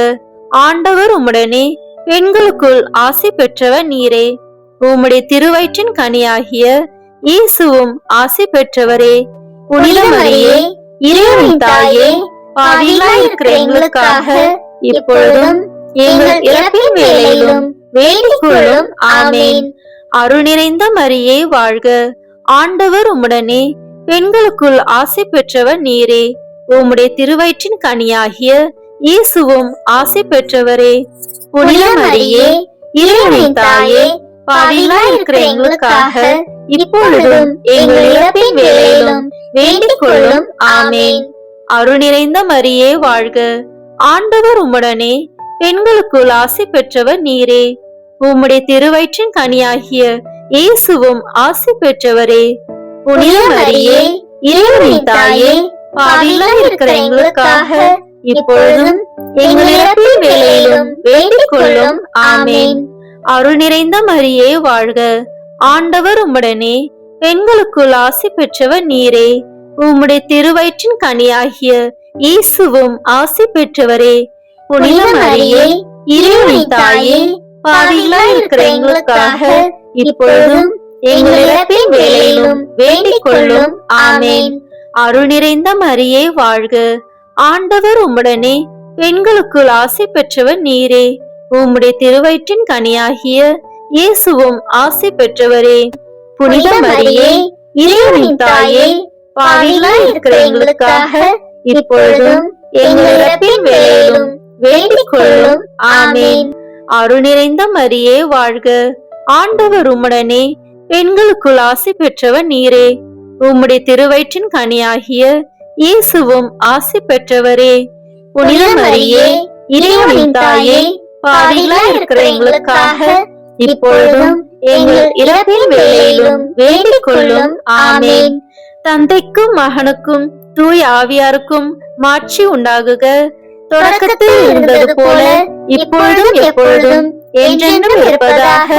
ஆண்டவர் உம்முடனே, பெண்களுக்குள் ஆசி பெற்றவர் நீரே. உம்முடைய திருவயிற்றின் கனியாகிய இயேசுவும் ஆசி பெற்றவரே. புனித மரியே, இறைவனின் தாயே, பாவிகளாய் இருக்கிற எங்களுக்காக இப்பொழுதும் எங்கள் இறப்பின் வேளையிலும் வேண்டிக் கொள்ளும். ஆமேன். அருள் நிறைந்த மரியே வாழ்க, ஆண்டவர் உம்முடனே, பெண்களுக்குள் ஆசி பெற்றவர் நீரே. உம்முடைய திருவயிற்றின் கனியாகிய இயேசுவும் ஆசி பெற்றவரே. புனித மரியே, இறைவனின் தாயே, பாவிகளாய் இருக்கிற எங்களுக்காக இப்பொழுதும் எங்கள் இறப்பின் வேளையிலும் வேண்டிக் கொள்ளும். ஆமேன். அருள் நிறைந்த மரியே வாழ்க, ஆண்டவர் உம்முடனே, பெண்களுக்குள் ஆசி பெற்றவர் நீரே. உம்முடைய திருவயிற்றின் கனியாகிய இயேசுவும் ஆசி பெற்றவரே. புனித மரியே, இறைவனின் தாயே, பாவிகளாய் இருக்கிற எங்களுக்காக இப்பொழுதும் எங்கள் இறப்பின் வேளையிலும் வேண்டிக் கொள்ளும். ஆமேன். அருள் நிறைந்த மரியே வாழ்க, ஆண்டவர் உம்முடனே, பெண்களுக்குள் ஆசி பெற்றவர் நீரே. உம்முடைய திருவயிற்றின் கனியாகிய இயேசுவும் ஆசி பெற்றவரே. புனித மரியே, இறைவனின் தாயே, பாவிகளாய் இருக்கிற எங்களுக்காக இப்பொழுதும் எங்கள் இறப்பின் வேளையிலும் வேண்டிக் கொள்ளும். ஆமேன். அருள் நிறைந்த மரியே வாழ்க, ஆண்டவர் உம்முடனே, பெண்களுக்குள் ஆசி பெற்றவர் நீரே. உம்முடைய திருவயிற்றின் கனியாகிய இயேசுவும் ஆசி பெற்றவரே. புனித மரியே, இறைவனின் தாயே, பாவிகளாய் இருக்கிற எங்களுக்காக இப்பொழுதும் எங்கள் இறப்பின் வேளையிலும் வேண்டிக் கொள்ளும். ஆமேன். அருள் நிறைந்த மரியே வாழ்க, ஆண்டவர் உம்முடனே, பெண்களுக்குள் ஆசி பெற்றவர் நீரே. உம்முடைய திருவயிற்றின் கனியாகிய இயேசுவும் ஆசி பெற்றவரே. புனித மரியே, இறைவனின் தாயே, பாவிகளாய் இருக்கிற எங்களுக்காக இப்பொழுதும் எங்கள் இறப்பின் வேளையிலும் வேண்டிக் கொள்ளும். ஆமேன். தந்தைக்கும் மகனுக்கும் தூய ஆவியாருக்கும் மாட்சி உண்டாகுக. தொடக்கத்தில் இருந்தது போல இப்பொழுதும் எப்பொழுதும் என்றென்றும் இருப்பதாக.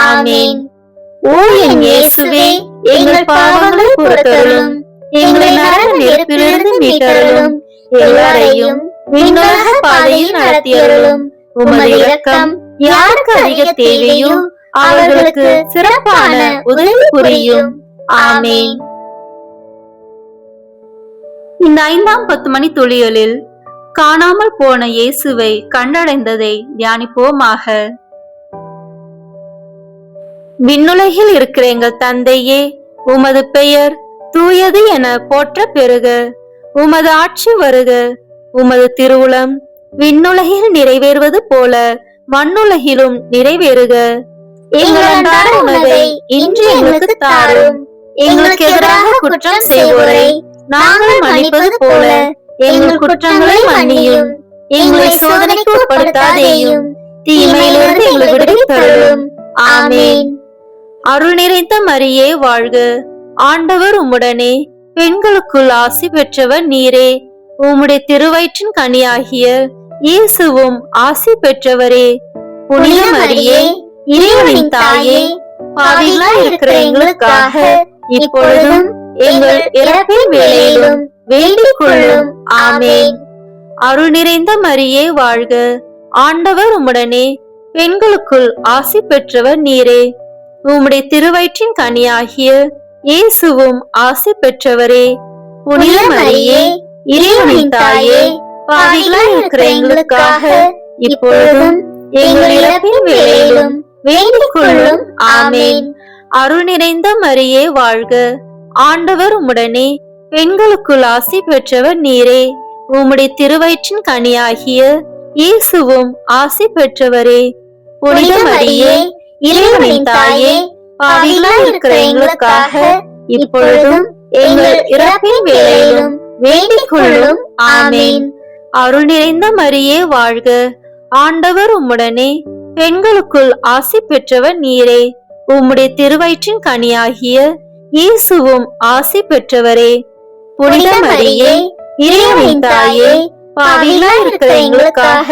ஆமேன். ஓ என் இயேசுவே, எங்கள் பாவங்களை பொறுத்தருளும், எங்களை நரக நெருப்பிலிருந்து மீட்டருளும், எல்லாரையும் விண்ணுலக பாதையில் நடத்தியருளும். உமது இரக்கம் யாருக்கு அதிக தேவையோ அவர்களுக்கு சிறப்பான உதவி புரியும். ஆமேன். இந்த 5ஆம் 10 மணி துளிகளில் காணாமல் போன இயேசுவை கண்டடைந்ததை தியானிப்போமாக. விண்ணுலகில் இருக்கிற எங்கள் தந்தையே, உமது பெயர் தூயது என போற்ற பெறுக. உமது ஆட்சி வருக. உமது திருவுளம் விண்ணுலகில் நிறைவேறுவது போல மண்ணுலகிலும் நிறைவேறுக. எங்கள் அன்றாட உணவை இன்று எங்களுக்கு தாரும். எங்களுக்கு எதிராக குற்றம் செய்வோரை நாங்கள் மன்னிப்பது போல எங்கள் குற்றங்களை மன்னியும். எங்களை சோதனைக்கு உட்படுத்தாதேயும், தீமையிலிருந்து எங்களை விடுவித்தருளும். ஆமேன். அருள் நிறைந்த மரியே வாழ்க, ஆண்டவர் உம்முடனே, பெண்களுக்குள் ஆசி பெற்றவர் நீரே. உம்முடைய திருவயிற்றின் கனியாகிய இயேசுவும் ஆசி பெற்றவரே. புனித மரியே, இறைவனின் தாயே, பாவிகளாய் இருக்கிற எங்களுக்காக இப்பொழுதும் எங்கள் இறப்பின் வேளையிலும் வேண்டிக் கொள்ளும். ஆமேன். அருள் நிறைந்த மரியே வாழ்க, ஆண்டவர் உம்முடனே, பெண்களுக்குள் ஆசி பெற்றவர் நீரே. உம்முடைய திருவயிற்றின் கனியாகிய இயேசுவும் ஆசி பெற்றவரே. புனித மரியே, இறைவனின் தாயே, பாவிகளாய் இருக்கிற எங்களுக்காக இப்பொழுதும் எங்கள் இறப்பின் வேளையிலும் வேண்டிக் கொள்ளும். ஆமேன். அருள் நிறைந்த மரியே வாழ்க, ஆண்டவர் உம்முடனே, பெண்களுக்குள் ஆசி பெற்றவர் நீரே. உம்முடைய திருவயிற்றின் கனியாகிய இயேசுவும் ஆசி பெற்றவரே. புனித மரியே, இறைவனின் தாயே, பாவிகளாய் இருக்கிற எங்களுக்காக இப்பொழுதும் எங்கள் இறப்பின் வேளையிலும் வேண்டிக் கொள்ளும். ஆமேன். அருள் நிறைந்த மரியே வாழ்க, ஆண்டவர் உம்முடனே, பெண்களுக்குள் ஆசி பெற்றவர் நீரே. உம்முடைய திருவயிற்றின் கனியாகிய இயேசுவும் ஆசி பெற்றவரே. புனித மரியே, இறைவனின் தாயே, பாவிகளாய் இருக்கிற எங்களுக்காக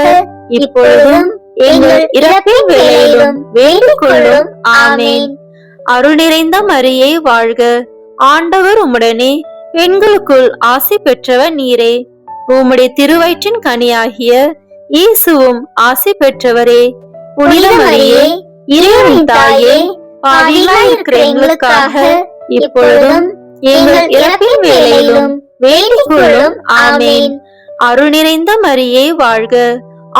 இப்பொழுதும் எங்கள் இறப்பின் வேளையிலும் வேண்டிக் கொள்ளும். ஆமேன். அருள் நிறைந்த மரியே வாழ்க, ஆண்டவர் உம்முடனே, பெண்களுக்குள் ஆசி பெற்றவர் நீரே. உம்முடைய திருவயிற்றின் கனியாகிய இயேசுவும் ஆசி பெற்றவரே. புனித மரியே, இறைவனின் தாயே, பாவிகளாய் இருக்கிற எங்களுக்காக இப்பொழுதும் எங்கள் இறப்பின் வேளையிலும் வேண்டிக் கொள்ளும். ஆமேன். அருள் நிறைந்த மரியே வாழ்க,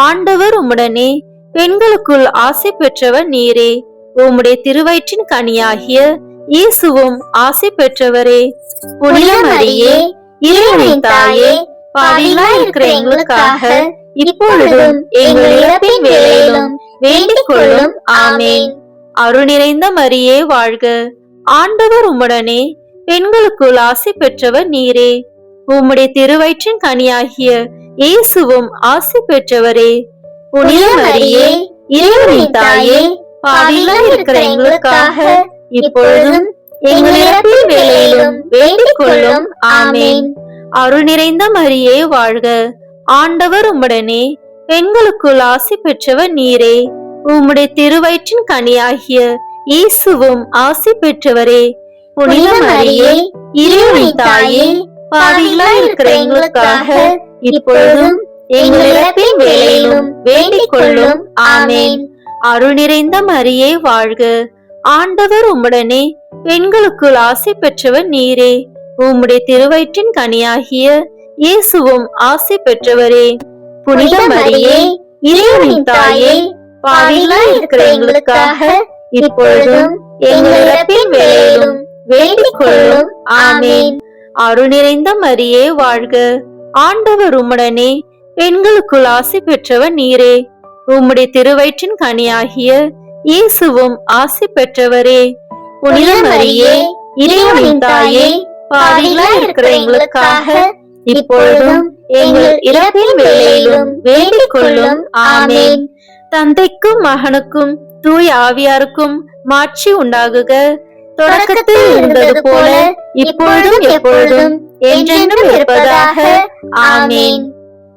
ஆண்டவர் உம்முடனே, பெண்களுக்குள் ஆசி பெற்றவர் நீரே. உம்முடைய திருவயிற்றின் கனியாகிய இயேசுவும் ஆசி பெற்றவரே. புனித மரியே, இறைவனின் தாயே, பாவிகளாய் இருக்கிற எங்களுக்காக இப்பொழுதும் எங்கள் இறப்பின் வேளையிலும் வேண்டிக் கொள்ளும். ஆமேன். அருள் நிறைந்த மரியே வாழ்க, ஆண்டவர் உம்முடனே, பெண்களுக்குள் ஆசி பெற்றவர் நீரே. உம்முடைய திருவயிற்றின் கனியாகிய இயேசுவும் ஆசி பெற்றவரே. புனித மரியே, இறைவனின் தாயே, பாவிகளாய் இருக்கிற எங்களுக்காக இப்பொழுதும் எங்கள் இறப்பின் வேளையிலும் வேண்டிக் கொள்ளும். ஆமேன். அருள் நிறைந்த மரியே வாழ்க, ஆண்டவர் உம்முடனே, பெண்களுக்குள் ஆசி பெற்றவர் நீரே. உம்முடைய திருவயிற்றின் கனியாகிய இயேசுவும் ஆசி பெற்றவரே. புனித மரியே, இறைவனின் தாயே, பாவிகளாய் இருக்கிற எங்களுக்காக இப்பொழுதும் எங்கள் இறப்பின் வேளையிலும் வேண்டிக் கொள்ளும். ஆமேன். அருள் நிறைந்த மரியே வாழ்க, ஆண்டவர் உம்முடனே, பெண்களுக்குள் ஆசி பெற்றவர் நீரே. உம்முடைய திருவயிற்றின் கனியாகிய இயேசுவும் ஆசி பெற்றவரே. புனித மரியே, இறைவனின் தாயே, பாவிகளாய் இருக்கிற எங்களுக்காக இப்பொழுதும் எங்கள் இறப்பின் வேளையிலும் வேண்டிக் கொள்ளும். ஆமேன். அருள் நிறைந்த மரியே வாழ்க, ஆண்டவர் உம்முடனே, பெண்களுக்குள் ஆசி பெற்றவர் நீரே. உம்முடைய திருவயிற்றின் கனியாகிய இயேசுவும் ஆசி பெற்றவரே. புனித மரியே, இறைவனின் தாயே, பாவிகளாய் இருக்கிற எங்களுக்காக இப்பொழுதும் எங்கள் இறப்பின் வேளையிலும் வேண்டிக் கொள்ளும். ஆமேன். தந்தைக்கும் மகனுக்கும் தூய ஆவியாருக்கும் மாட்சி உண்டாகுக. தொடக்கத்தில் இருந்தது போல இப்பொழுதும் எப்பொழுதும் என்றென்றும் இருப்பதாக. ஆமேன்.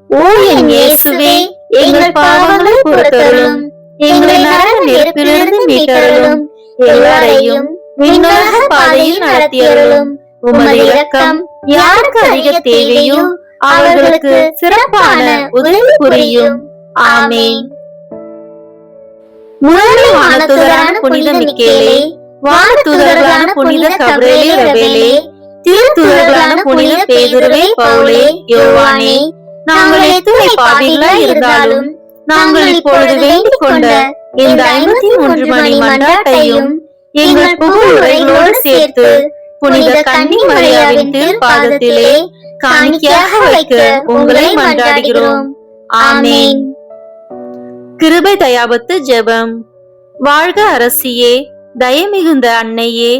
ஓ என் இயேசுவே, எங்கள் பாவங்களை பொறுத்தருளும், எங்களை நரக நெருப்பிலிருந்து மீட்டருளும், எல்லாரையும் விண்ணுலக பாதையில் நடத்தியருளும். உமது இரக்கம் யாருக்கு அதிக தேவையோ அவர்களுக்கு சிறப்பான உதவி புரியும். ஆமேன். முதல் வானதூதரான புனித மிக்கேலே, வானதூதர்களான புனித கபிரியேலே, ரபேலே, திருத்தூதர்களான புனித பேதுருவே, பவுலே, யோவானே, நாங்கள் எத்துணை பாவிகளாய் இருந்தாலும் நாங்கள் இப்பொழுது வேண்டிக் கொண்ட இந்த 53 மணி மன்றாட்டையும் எங்கள் புகழ் உரைகளோடு சேர்த்து புனித கன்னி மரியாவின் திருப்பாதத்திலே காணிக்கையாக வைக்க உங்களை மன்றாடுகிறோம். ஆமேன். கிருபை தயாபத்து ஜெபம். வாழ்க அரசியே, தயமிகுந்த அன்னையே,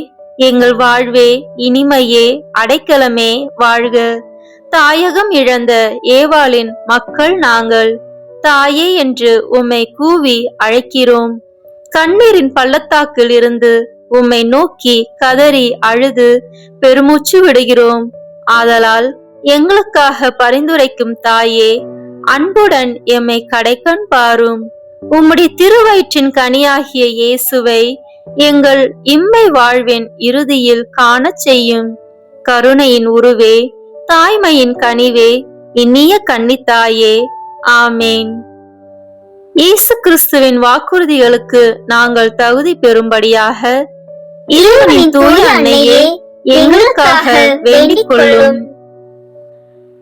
எங்கள் வாழ்வே, இனிமையே, அடைக்கலமே, வாழ்க. தாயகம் இழந்த ஏவாளின் மக்கள் நாங்கள். தாயே என்று உம்மை கூவி அழைக்கிறோம். கண்ணீரின் பள்ளத்தாக்கில் இருந்து உம்மை நோக்கி கதறி அழுது பெருமூச்சு விடுகிறோம். ஆதலால் எங்களுக்காக பரிந்துரைக்கும் தாயே, அன்புடன் எம்மை கடைக்கண் பாரும். உம்முடைய திருவயிற்றின் கனியாகிய இயேசுவை எங்கள் இம்மை வாழ்வின் இறுதியில் காணச் செய்யும். கருணையின் உருவே, தாய்மையின் கனிவே, இனிய கன்னித்தாயே. ஆமேன். இயேசு கிறிஸ்துவின் வாக்குறுதிகளுக்கு நாங்கள் தகுதி பெறும்படியாக இறைவனின் தூய அன்னையே, எங்களுக்காக வேண்டிக் கொள்ளும்.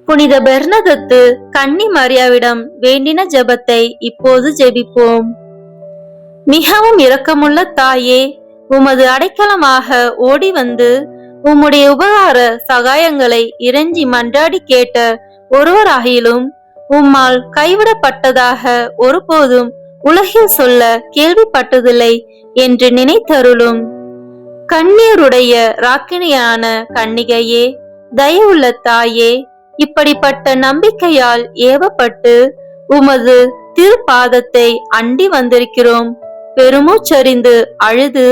புனித பெர்னதத்து கன்னி மரியாவிடம் வேண்டின ஜெபத்தை இப்போது ஜெபிப்போம். மிகவும் இரக்கமுள்ள தாயே, உமது அடைக்கலமாக ஓடி வந்து உம்முடைய உபகார சகாயங்களை இறைஞ்சி மன்றாடி கேட்ட ஒருவராகிலும் உம்மால் கைவிடப்பட்டதாக ஒருபோதும் உலகில் சொல்ல கேள்விப்பட்டதில்லை என்று நினைத்தருளும். கண்ணீருடைய ராக்கினியான கன்னிகையே, தயவுள்ள தாயே, இப்படிப்பட்ட நம்பிக்கையால் ஏவப்பட்டு உமது திருப்பாதத்தை அண்டி வந்திருக்கிறோம். பெருமூச்சறிந்து அழுது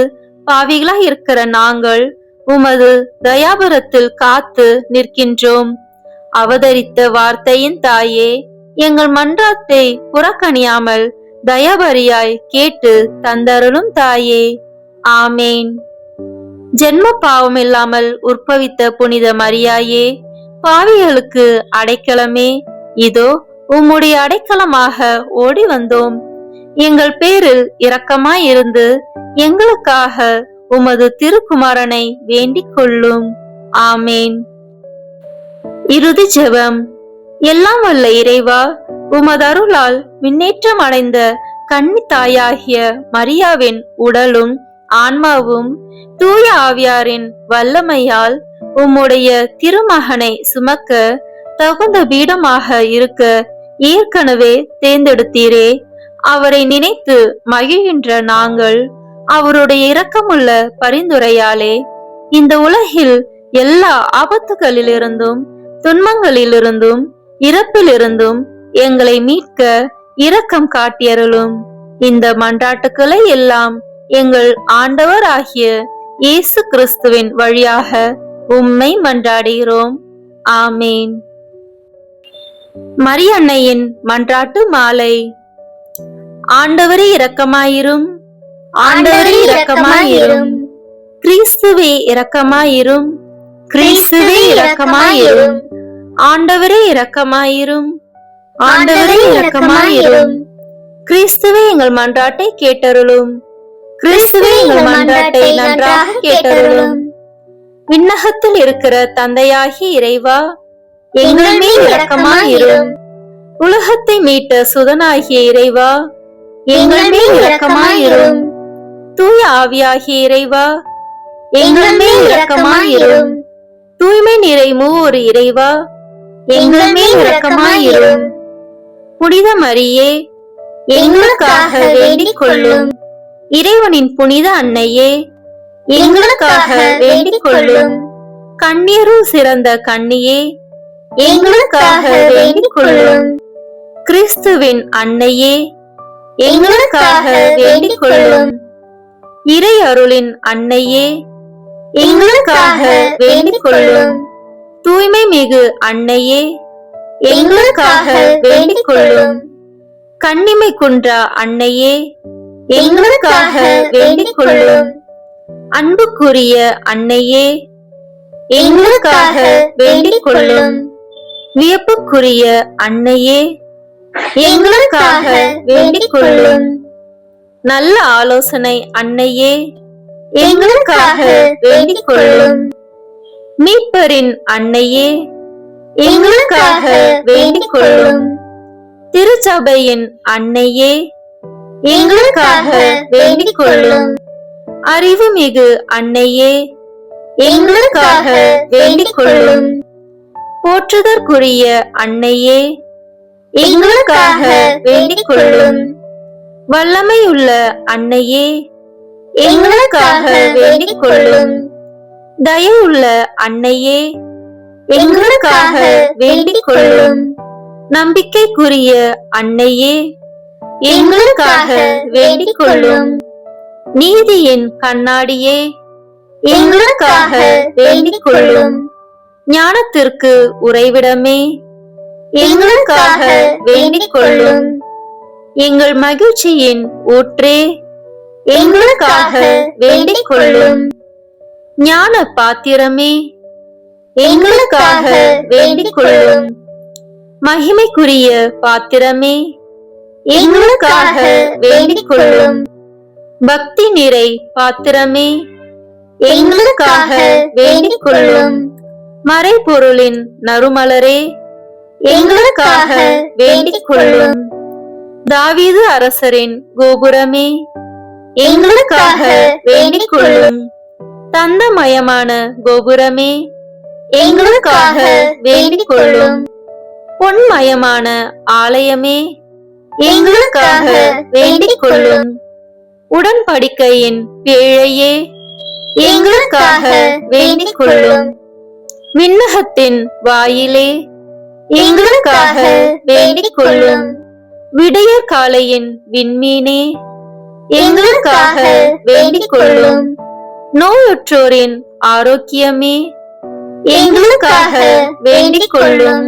பாவிகளாய் இருக்கிற நாங்கள் உமது தயாபரத்தில் காத்து நிற்கின்றோம். அவதரித்த வார்த்தையின் தாயே, எங்கள் மன்றாத்தை புறக்கணியாமல் தயாபரியாய் கேட்டு தந்தருளும் தாயே. ஆமேன். ஜென்ம பாவமில்லாமல் உற்பவித்த புனித மரியாயே, பாவிகளுக்கு அடைக்கலமே, இதோ உம்முடைய அடைக்கலமாக ஓடி வந்தோம். எங்கள் பேரில் இரக்கமாயிருந்து எங்களுக்காக உமது திருக்குமாரனை வேண்டிக் கொள்ளும். ஆமேன். இறுதி ஜெபம். எல்லாம் வல்ல இறைவா, உமது அருளால் முன்னேற்றம் அடைந்த கன்னி தாயாகிய மரியாவின் உடலும் ஆன்மாவும் தூய ஆவியாரின் வல்லமையால் உம்முடைய திருமகனை சுமக்க தகுந்த பீடமாக இருக்க ஏற்கனவே தேர்ந்தெடுத்தீரே. அவரை நினைத்து மகிழ்கின்ற நாங்கள் அவருடைய இரக்கமுள்ள பரிந்துரையாலே இந்த உலகில் எல்லா ஆபத்துகளிலிருந்தும் துன்பங்களிலிருந்தும் இறப்பிலிருந்தும் எங்களை மீட்க இரக்கம் காட்டியருளும். இந்த மன்றாட்டுக்களை எல்லாம் எங்கள் ஆண்டவர் ஆகிய இயேசு கிறிஸ்துவின் வழியாக உம்மை மன்றாடுகிறோம். ஆமேன். மரியன்னையின் மன்றாட்டு மாலை. ஆண்டவரே இரக்கமாயிரும், ஆண்டவரே இரக்கமாயிரும், கிறிஸ்துவே இரக்கமாயிரும், கிறிஸ்துவே இரக்கமாயிரும், ஆண்டவரே இரக்கமாயிரும், ஆண்டவரே இரக்கமாயிரும், கிறிஸ்துவே எங்கள் மன்றாட்டை கேட்டருளும், கிறிஸ்துவே எங்கள் மன்றாட்டை நன்றாக கேட்டருளும். விண்ணகத்தில் இருக்கிற தந்தையாகி இறைவா, எங்கள் மேல் இரக்கமாயிரும். உலகத்தை மீட்ட சுதனாகிய இறைவா, எங்கள் மேல் இரக்கமாயிரும். தூய ஆவியாகிய இறைவா, எங்கள் மேல் இரக்கமாயிரும். தூய்மை நிறை மூவொரு இறைவா, எங்கள் மேல் இரக்கமாயிரும். புனித மரியே, எங்களுக்காக வேண்டிக் கொள்ளும். இறைவனின் புனித அன்னையே, எங்களுக்காக வேண்டிக் கொள்ளும். கண்ணீரும் சிறந்த கன்னியே, எங்களுக்காக வேண்டிக் கொள்ளும். கிறிஸ்துவின் அன்னையே, எங்களுக்காக வேண்டிக் கொள்ளும். இறை அருளின் அன்னையே, எங்களுக்காக வேண்டிக் கொள்ளும். தூய்மை மிகு அன்னையே, எங்களுக்காக வேண்டிக் கொள்ளும். கன்னிமை குன்றா அன்னையே, எங்களுக்காக வேண்டிக் கொள்ளும். அன்புக்குரிய அன்னையே, எங்களுக்காக வேண்டிக் கொள்ளும். வியப்புக்குரிய அன்னையே, எங்களுக்காக வேண்டிக் கொள்ளும். நல்ல ஆலோசனை அன்னையே, எங்களுக்காக வேண்டிக் கொள்ளும். மீட்பரின் அன்னையே, எங்களுக்காக வேண்டிக் கொள்ளும். திருச்சபையின் அன்னையே, எங்களுக்காக வேண்டிக் கொள்ளும். அறிவுமிகு அன்னையே, எங்களுக்காக வேண்டிக் கொள்ளும். போற்றுதற்குரிய அன்னையே, எங்களுக்காக வேண்டிக் கொள்ளும். வல்லமையுள்ள அன்னையே, எங்களுக்காக வேண்டிக் கொள்ளும். தயவுள்ள அன்னையே, எங்களுக்காக வேண்டிக் கொள்ளும். நம்பிக்கைக்குரிய அன்னையே, எங்களுக்காக வேண்டிக் கொள்ளும். நீதியின் கண்ணாடியே, எங்களுக்காக வேண்டிக் கொள்ளும். ஞானத்திற்கு உறைவிடமே, எங்களுக்காக வேண்டிக் கொள்ளும். எங்கள் மகிழ்ச்சியின் ஊற்றே, எங்களுக்காக வேண்டிக் கொள்ளும். ஞான பாத்திரமே, எங்களுக்காக வேண்டிக் கொள்ளும். மகிமைக்குரிய பாத்திரமே, எங்களுக்காக வேண்டிக் கொள்ளும். பக்தி நிறை பாத்திரமே, எங்களுக்காக வேண்டிக் கொள்ளும். மறைபொருளின் நறுமலரே, எங்களுக்காக வேண்டிக் கொள்ளும். தாவீது அரசரின் கோபுரமே, எங்களுக்காக வேண்டிக் கொள்ளும். தந்தமயமான கோபுரமே, எங்களுக்காக வேண்டிக் கொள்ளும். பொன்மயமான ஆலயமே, எங்களுக்காக வேண்டிக் கொள்ளும். உடன்படிக்கையின் பேழையே, எங்களுக்காக வேண்டிக் கொள்ளும். விண்ணகத்தின் வாயிலே, எங்களுக்காக வேண்டிக் கொள்ளும். விடியற் காலையின் விண்மீனே, எங்களுக்காக வேண்டிக் கொள்ளும். நோயுற்றோரின் ஆரோக்கியமே, எங்களுக்காக வேண்டிக் கொள்ளும்.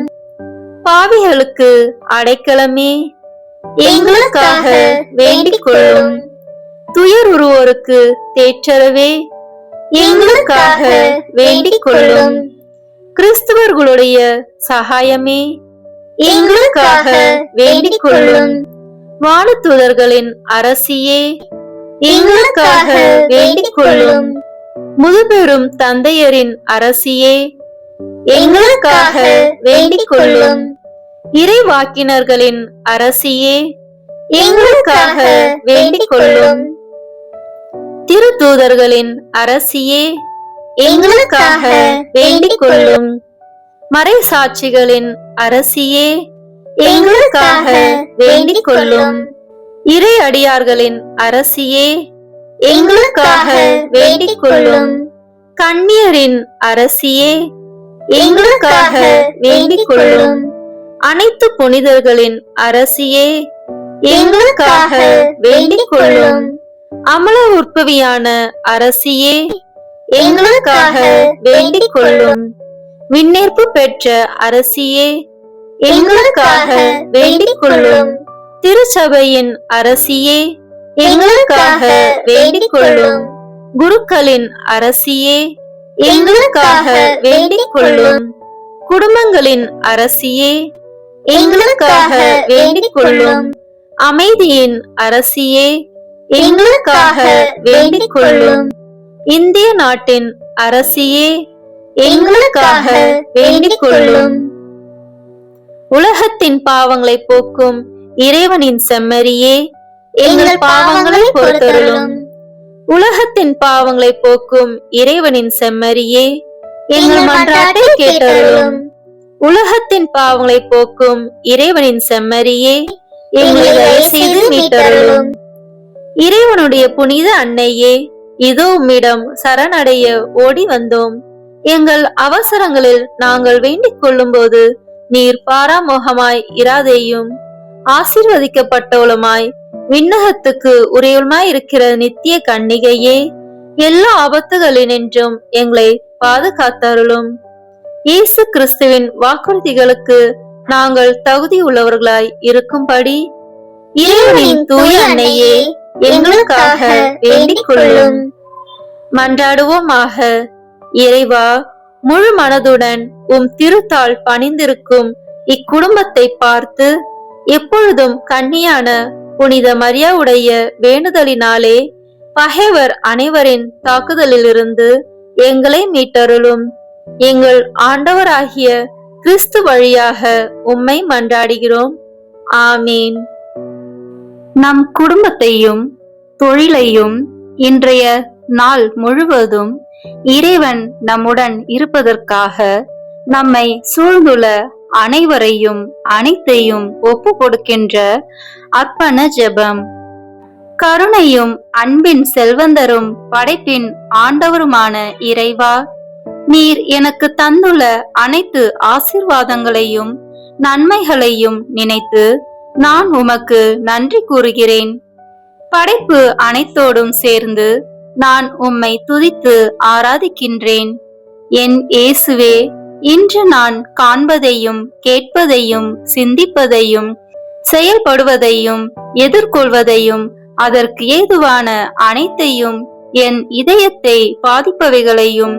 பாவிகளுக்கு அடைக்கலமே, எங்களுக்காக வேண்டிக் கொள்ளும். துயருறுவோருக்கு தேற்றரவே, எங்களுக்காக வேண்டிக் கொள்ளும். கிறிஸ்தவர்களுடைய சகாயமே, எங்களுக்காக வேண்டிக் கொள்ளும். வானதூதர்களின் அரசியே, எங்களுக்காக வேண்டிக் கொள்ளும். முதுபெரும் தந்தையரின் அரசியே, எங்களுக்காக வேண்டிக் கொள்ளும். இறைவாக்கினர்களின் அரசியே, எங்களுக்காக வேண்டிக் கொள்ளும். திருத்தூதர்களின் அரசியே, எங்களுக்காக வேண்டிக் கொள்ளும். மறைசாட்சிகளின் அரசியே, எங்களுக்காக வேண்டிக் கொள்ளும். இறை அடியார்களின் அரசியே, எங்களுக்காக வேண்டிக் கொள்ளும். கன்னியரின் அரசியே, எங்களுக்காக வேண்டிக் கொள்ளும். அனைத்து புனிதர்களின் அரசியே, எங்களுக்காக வேண்டிக் கொள்ளும். அமல உற்பவியான அரசியே, எங்களுக்காக வேண்டிக் கொள்ளும். விண்ணேற்பு பெற்ற அரசியே, எங்களுக்காக வேண்டிக் கொள்ளும். திருச்சபையின் அரசியே, எங்களுக்காக வேண்டிக் கொள்ளும். குருக்களின் அரசியே, எங்களுக்காக வேண்டிக் கொள்ளும். குடும்பங்களின் அரசியே, எங்களுக்காக வேண்டிக் கொள்ளும். அமைதியின் அரசியே, எங்களுக்காக வேண்டிக் கொள்ளும். இந்திய நாட்டின் அரசியே, எங்களுக்காக வேண்டிக் கொள்ளும். உலகத்தின் பாவங்களை போக்கும் இறைவனின் செம்மறியே, எங்கள் பாவங்களை பொறுத்தருளும். உலகத்தின் பாவங்களை போக்கும் இறைவனின் செம்மறியே, எங்கள் மன்றாட்டை கேட்டருளும். உலகத்தின் பாவங்களை போக்கும் இறைவனின் செம்மறியே, எங்களை தயவு செய்து மீட்டருளும். இறைவனுடைய புனித அன்னையே, இதோ உம்மிடம் சரணடைய ஓடி வந்தோம். எங்கள் அவசரங்களில் நாங்கள் வேண்டிக் கொள்ளும் போது நீர் பாராமுகமாய் இராதேயும். ஆசீர்வதிக்கப்பட்டவளுமாய் விண்ணகத்துக்கு உரியவுமாய் இருக்கிற நித்திய கன்னிகையே, எல்லா ஆபத்துகளினின்றும் எங்களை பாதுகாத்தருளும். இயேசு கிறிஸ்துவின் வாக்குறுதிகளுக்கு நாங்கள் தகுதி உள்ளவர்களாய் இருக்கும்படி இறைவனின் தூய அன்னையே, எங்களுக்காக வேண்டிக் கொள்ளும். மன்றாடுவோமாக. இறைவா, முழு மனதுடன் திருத்தாள் பணிந்திருக்கும் இக்குடும்பத்தை பார்த்து எப்பொழுதும் கன்னியான புனித மரியாவுடைய வேண்டுதலினாலே பகைவர் அனைவரின் தாக்குதலிலிருந்து எங்களை மீட்டருளும். எங்கள் ஆண்டவராகிய கிறிஸ்து வழியாக உம்மை மன்றாடுகிறோம். ஆமீன். நம் குடும்பத்தையும் தொழிலையும் இன்றைய நாள் முழுவதும் இறைவன் நம்முடன் இருப்பதற்காக நம்மை சூழ்ந்துள்ள அனைவரையும் அனைத்தையும் ஒப்பு கொடுக்கின்ற அர்ப்பண ஜெபம். கருணையும் அன்பின் செல்வந்தரும் படைப்பின் ஆண்டவருமான இறைவா, நீர் எனக்கு தந்துள்ள அனைத்து ஆசீர்வாதங்களையும் நன்மைகளையும் நினைத்து நான் உமக்கு நன்றி கூறுகிறேன். படைப்பு அனைத்தோடும் சேர்ந்து நான் உம்மை துதித்து ஆராதிக்கின்றேன். என் இயேசுவே, இன்று நான் காண்பதையும் கேட்பதையும் சிந்திப்பதையும் செயல்படுவதையும் எதிர்கொள்வதையும் அதற்கு ஏதுவான அனைத்தையும் என் இதயத்தை பாதிப்பவைகளையும்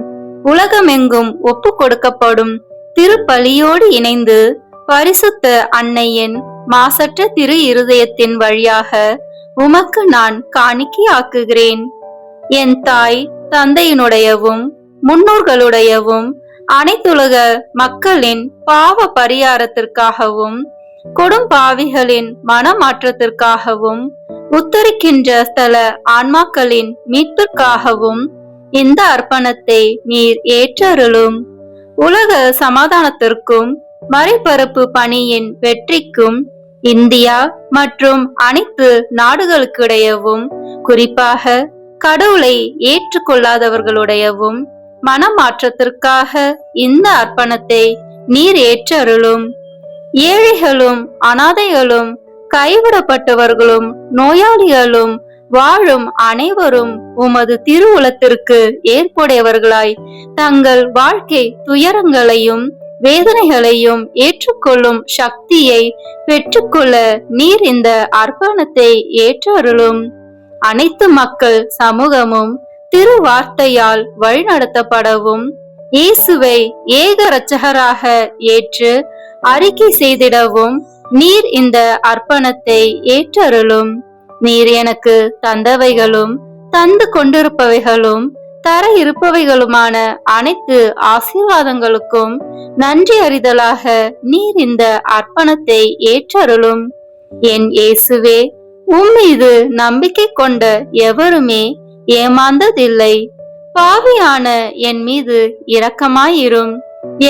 உலகமெங்கும் ஒப்பு கொடுக்கப்படும் திருப்பலியோடு இணைந்து பரிசுத்த அன்னையின் மாசற்ற திரு இருதயத்தின் வழியாக உமக்கு நான் காணிக்கையாக்குகிறேன். என் தாய் தந்தையினுடையவும் முன்னோர்களுடையவும் அனைத்துலக மக்களின் பாவ பரிகாரத்திற்காகவும் கொடும்பாவிகளின் மனமாற்றத்திற்காகவும் உத்தரிக்கின்ற ஸ்தல ஆன்மாக்களின் மீட்பிற்காகவும் இந்த அர்ப்பணத்தை நீர் ஏற்றருளும். உலக சமாதானத்திற்கும் மறைபரப்பு பணியின் வெற்றிக்கும் இந்தியா மற்றும் அனைத்து நாடுகளுக்கிடையவும், குறிப்பாக கடவுளை ஏற்றுக்கொள்ளாதவர்களுடையவும் மனமாற்றத்திற்காக இந்த அர்ப்பணத்தை நீர் ஏற்றருளும். ஏழைகளும் அனாதைகளும் கைவிடப்பட்டவர்களும் நோயாளிகளும் வாழும் அனைவரும் உமது திருவுளத்திற்கு ஏற்புடையவர்களாய் தங்கள் வாழ்க்கை துயரங்களையும் வேதனைகளையும் ஏற்றுக்கொள்ளும் சக்தியை பெற்றுக்கொள்ள நீர் இந்த அர்ப்பணத்தை ஏற்றருளும். அனைத்து மக்கள் சமூகமும் திருவார்த்தையால் வழிநடத்தப்படவும், இயேசுவை ஏக இரட்சகராக ஏற்று அறிக்கை செய்திடவும் நீர் இந்த அர்ப்பணத்தை ஏற்றருளும். நீர் எனக்கு தந்தவைகளும் தந்து கொண்டிருப்பவைகளும் தர இருப்பவைகளுமான அனைத்து ஆசீர்வாதங்களுக்கும் நன்றி அறிதலாக நீர் இந்த அர்ப்பணத்தை ஏற்றருளும். என் இயேசுவே, உம்மீது நம்பிக்கை கொண்ட எவருமே ஏமாந்ததில்லை. பாவியான என் மீது இரக்கமாயிரும்.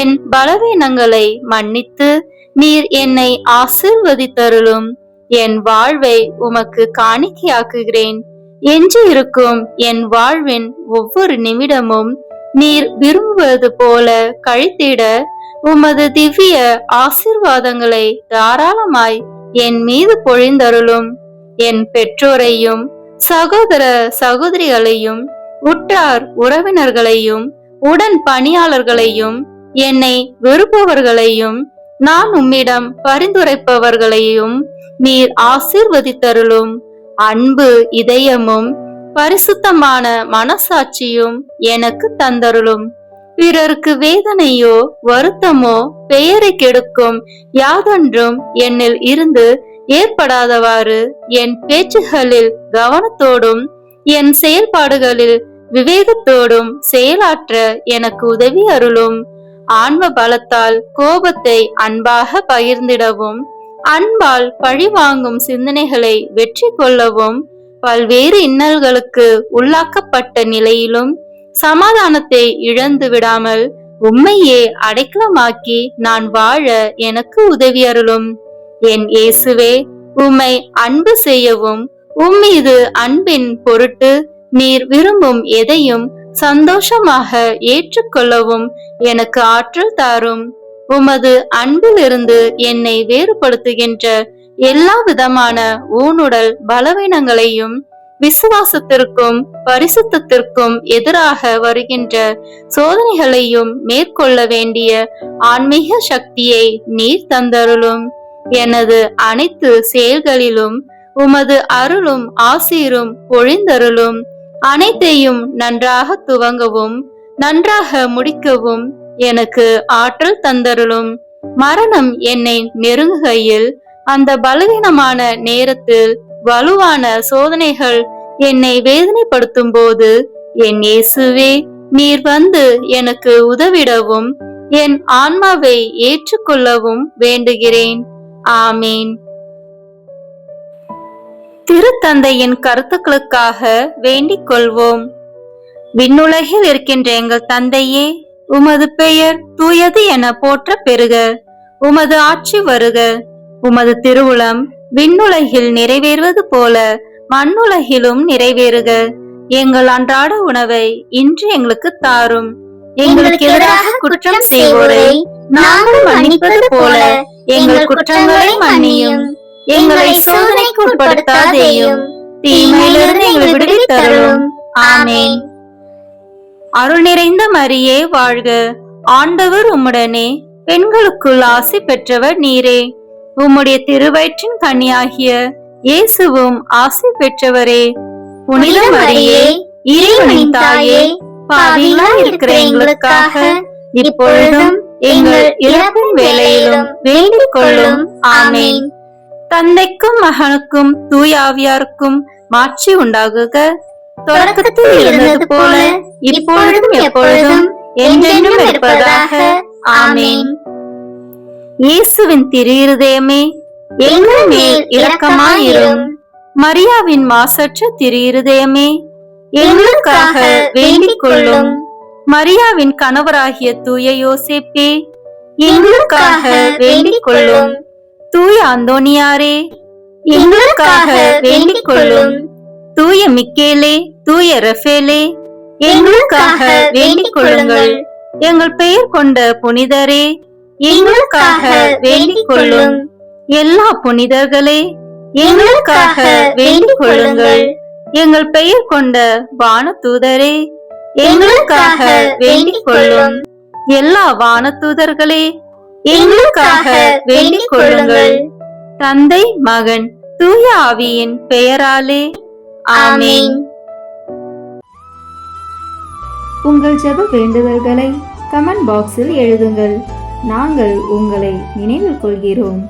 என் பலவீனங்களை மன்னித்து நீர் என்னை ஆசீர்வதித்தருளும். என் வாழ்வை உமக்கு காணிக்கையாக்குகிறேன். எஞ்சி இருக்கும் என் வாழ்வின் ஒவ்வொரு நிமிடமும் நீர் விரும்புவது போல கழித்திட உமது திவ்ய ஆசீர்வாதங்களை தாராளமாய் என் மீது பொழிந்தருளும். என் பெற்றோரையும் சகோதர சகோதரிகளையும் உற்றார் உறவினர்களையும் உடன் பணியாளர்களையும் என்னை வெறுப்பவர்களையும் நான் உம்மிடம் பரிந்துரைப்பவர்களையும் நீர் ஆசீர்வதித்தருளும். அன்பு இதயமும் பரிசுத்தமான மனசாட்சியும் எனக்கு தந்தருளும். பிறருக்கு வேதனையோ வருத்தமோ பெயரை கெடுக்கும் யாதொன்றும் என்னில் இருந்து ஏற்படாதவாறு என் பேச்சுகளில் கவனத்தோடும் என் செயல்பாடுகளில் விவேகத்தோடும் செயலாற்ற எனக்கு உதவி அருளும். ஆன்ம பலத்தால் கோபத்தை அன்பாக பகிர்ந்திடவும், அன்பால் பழிவாங்கும் சிந்தனைகளை வெற்றி கொள்ளவும், பல்வேறு இன்னல்களுக்கு உள்ளாக்கப்பட்ட நிலையிலும் சமாதானத்தை இழந்து விடாமல் உம்மையே அடைக்கலமாக்கி நான் வாழ எனக்கு உதவி அருளும். என் இயேசுவே, உம்மை அன்பு செய்யவும் உம்மீது அன்பின் பொருட்டு நீர் விரும்பும் எதையும் சந்தோஷமாக ஏற்றுக்கொள்ளவும் எனக்கு ஆற்றல் தாரும். உமது அன்பிலிருந்து என்னை வேறுபடுத்துகின்ற எல்லா விதமான ஊனுடல் பலவீனங்களையும் விசுவாசத்திற்கும் பரிசுத்தத்திற்கும் எதிராக வருகின்ற சோதனைகளையும் மேற்கொள்ள வேண்டிய ஆன்மீக சக்தியை நீர் தந்தருளும். எனது அனைத்து செயல்களிலும் உமது அருளும் ஆசீரும் பொழிந்தருளும். அனைத்தையும் நன்றாக துவங்கவும் நன்றாக முடிக்கவும் எனக்கு ஆற்றல் தந்தருளும். மரணம் என்னை நெருங்குகையில், அந்த பலவீனமான நேரத்தில் வலுவான சோதனைகள் என்னை வேதனைப்படுத்தும் போது என் இயேசுவே, நீர் வந்து எனக்கு உதவிடவும் என் ஆன்மாவை ஏற்றுக்கொள்ளவும் வேண்டுகிறேன். ஆமீன். திருத்தந்தையின் கருத்துக்களுக்காக வேண்டிக் கொள்வோம். விண்ணுலகில் இருக்கின்ற எங்கள் தந்தையே, உமது பெயர் தூயது என போற்ற பெறுக. உமது ஆட்சி வருக. உமது திருவுளம் விண்ணுலகில் நிறைவேறுவது போல மண்ணுலகிலும் நிறைவேறுக. எங்கள் அன்றாட உணவை இன்று எங்களுக்கு தாரும். எங்களுக்கு எதிராக குற்றம் செய்வோரை நாங்கள் மன்னிப்பது போல எங்கள் குற்றங்களை மன்னியும். எங்களை சோதனைக்கு உட்படுத்தாதேயும், தீமையிலிருந்து எங்களை விடுவித்தருளும். ஆமென். அருள் நிறைந்த மரியே வாழ்க. ஆண்டவர் உம்முடனே, பெண்களுக்குள் ஆசி பெற்றவர் நீரே. உம்முடைய திருவயிற்றின் கனியாகிய இயேசுவும் ஆசி பெற்றவரே. புனித மரியே, இறைவனின் தாயே, பாவிகளாய் இருக்கிற எங்களுக்காக இப்பொழுதும் எங்கள் இறப்பின் வேளையிலும் வேண்டிக் கொள்ளும். ஆமென். தந்தைக்கும் மகனுக்கும் தூய ஆவியாருக்கும் மாட்சி உண்டாகுக. தொடக்கத்தில் இருந்தது போல இப்பொழுதும் எப்பொழுதும் என்றென்றும் இருப்பதாக. ஆமென். இயேசுவின் திரு இருதயமே, எங்கள் மேல் இரக்கமாயிரும். மரியாவின் மாசற்ற திரு இருதயமே, எங்களுக்காக வேண்டிக் கொள்ளும். மரியாவின் கணவராகிய தூய யோசேப்பே, எங்களுக்காக வேண்டிக் கொள்ளும். தூய அந்தோனியாரே, எங்களுக்காக வேண்டிக் கொள்ளும். தூய மிக்கேலே, தூய ரஃபேலே, எங்களுக்காக வேண்டிக் கொள்ளுங்கள். எங்கள் பெயர் கொண்ட புனிதரே, எங்களுக்காக வேண்டிக் கொள்ளும். எல்லா புனிதர்களே, எங்களுக்காக வேண்டிக் கொள்ளுங்கள். எங்கள் பெயர் கொண்ட வானதூதரே, எங்களுக்காக வேண்டிக் கொள்ளும். எல்லா வானதூதர்களே, எங்களுக்காக வேண்டிக் கொள்ளுங்கள். தந்தை, மகன், தூய ஆவியின் பெயராலே ஆமென். உங்கள் ஜெப வேண்டுதல்களை கமெண்ட் பாக்ஸில் எழுதுங்கள். நாங்கள் உங்களை நினைவில் கொள்கிறோம்.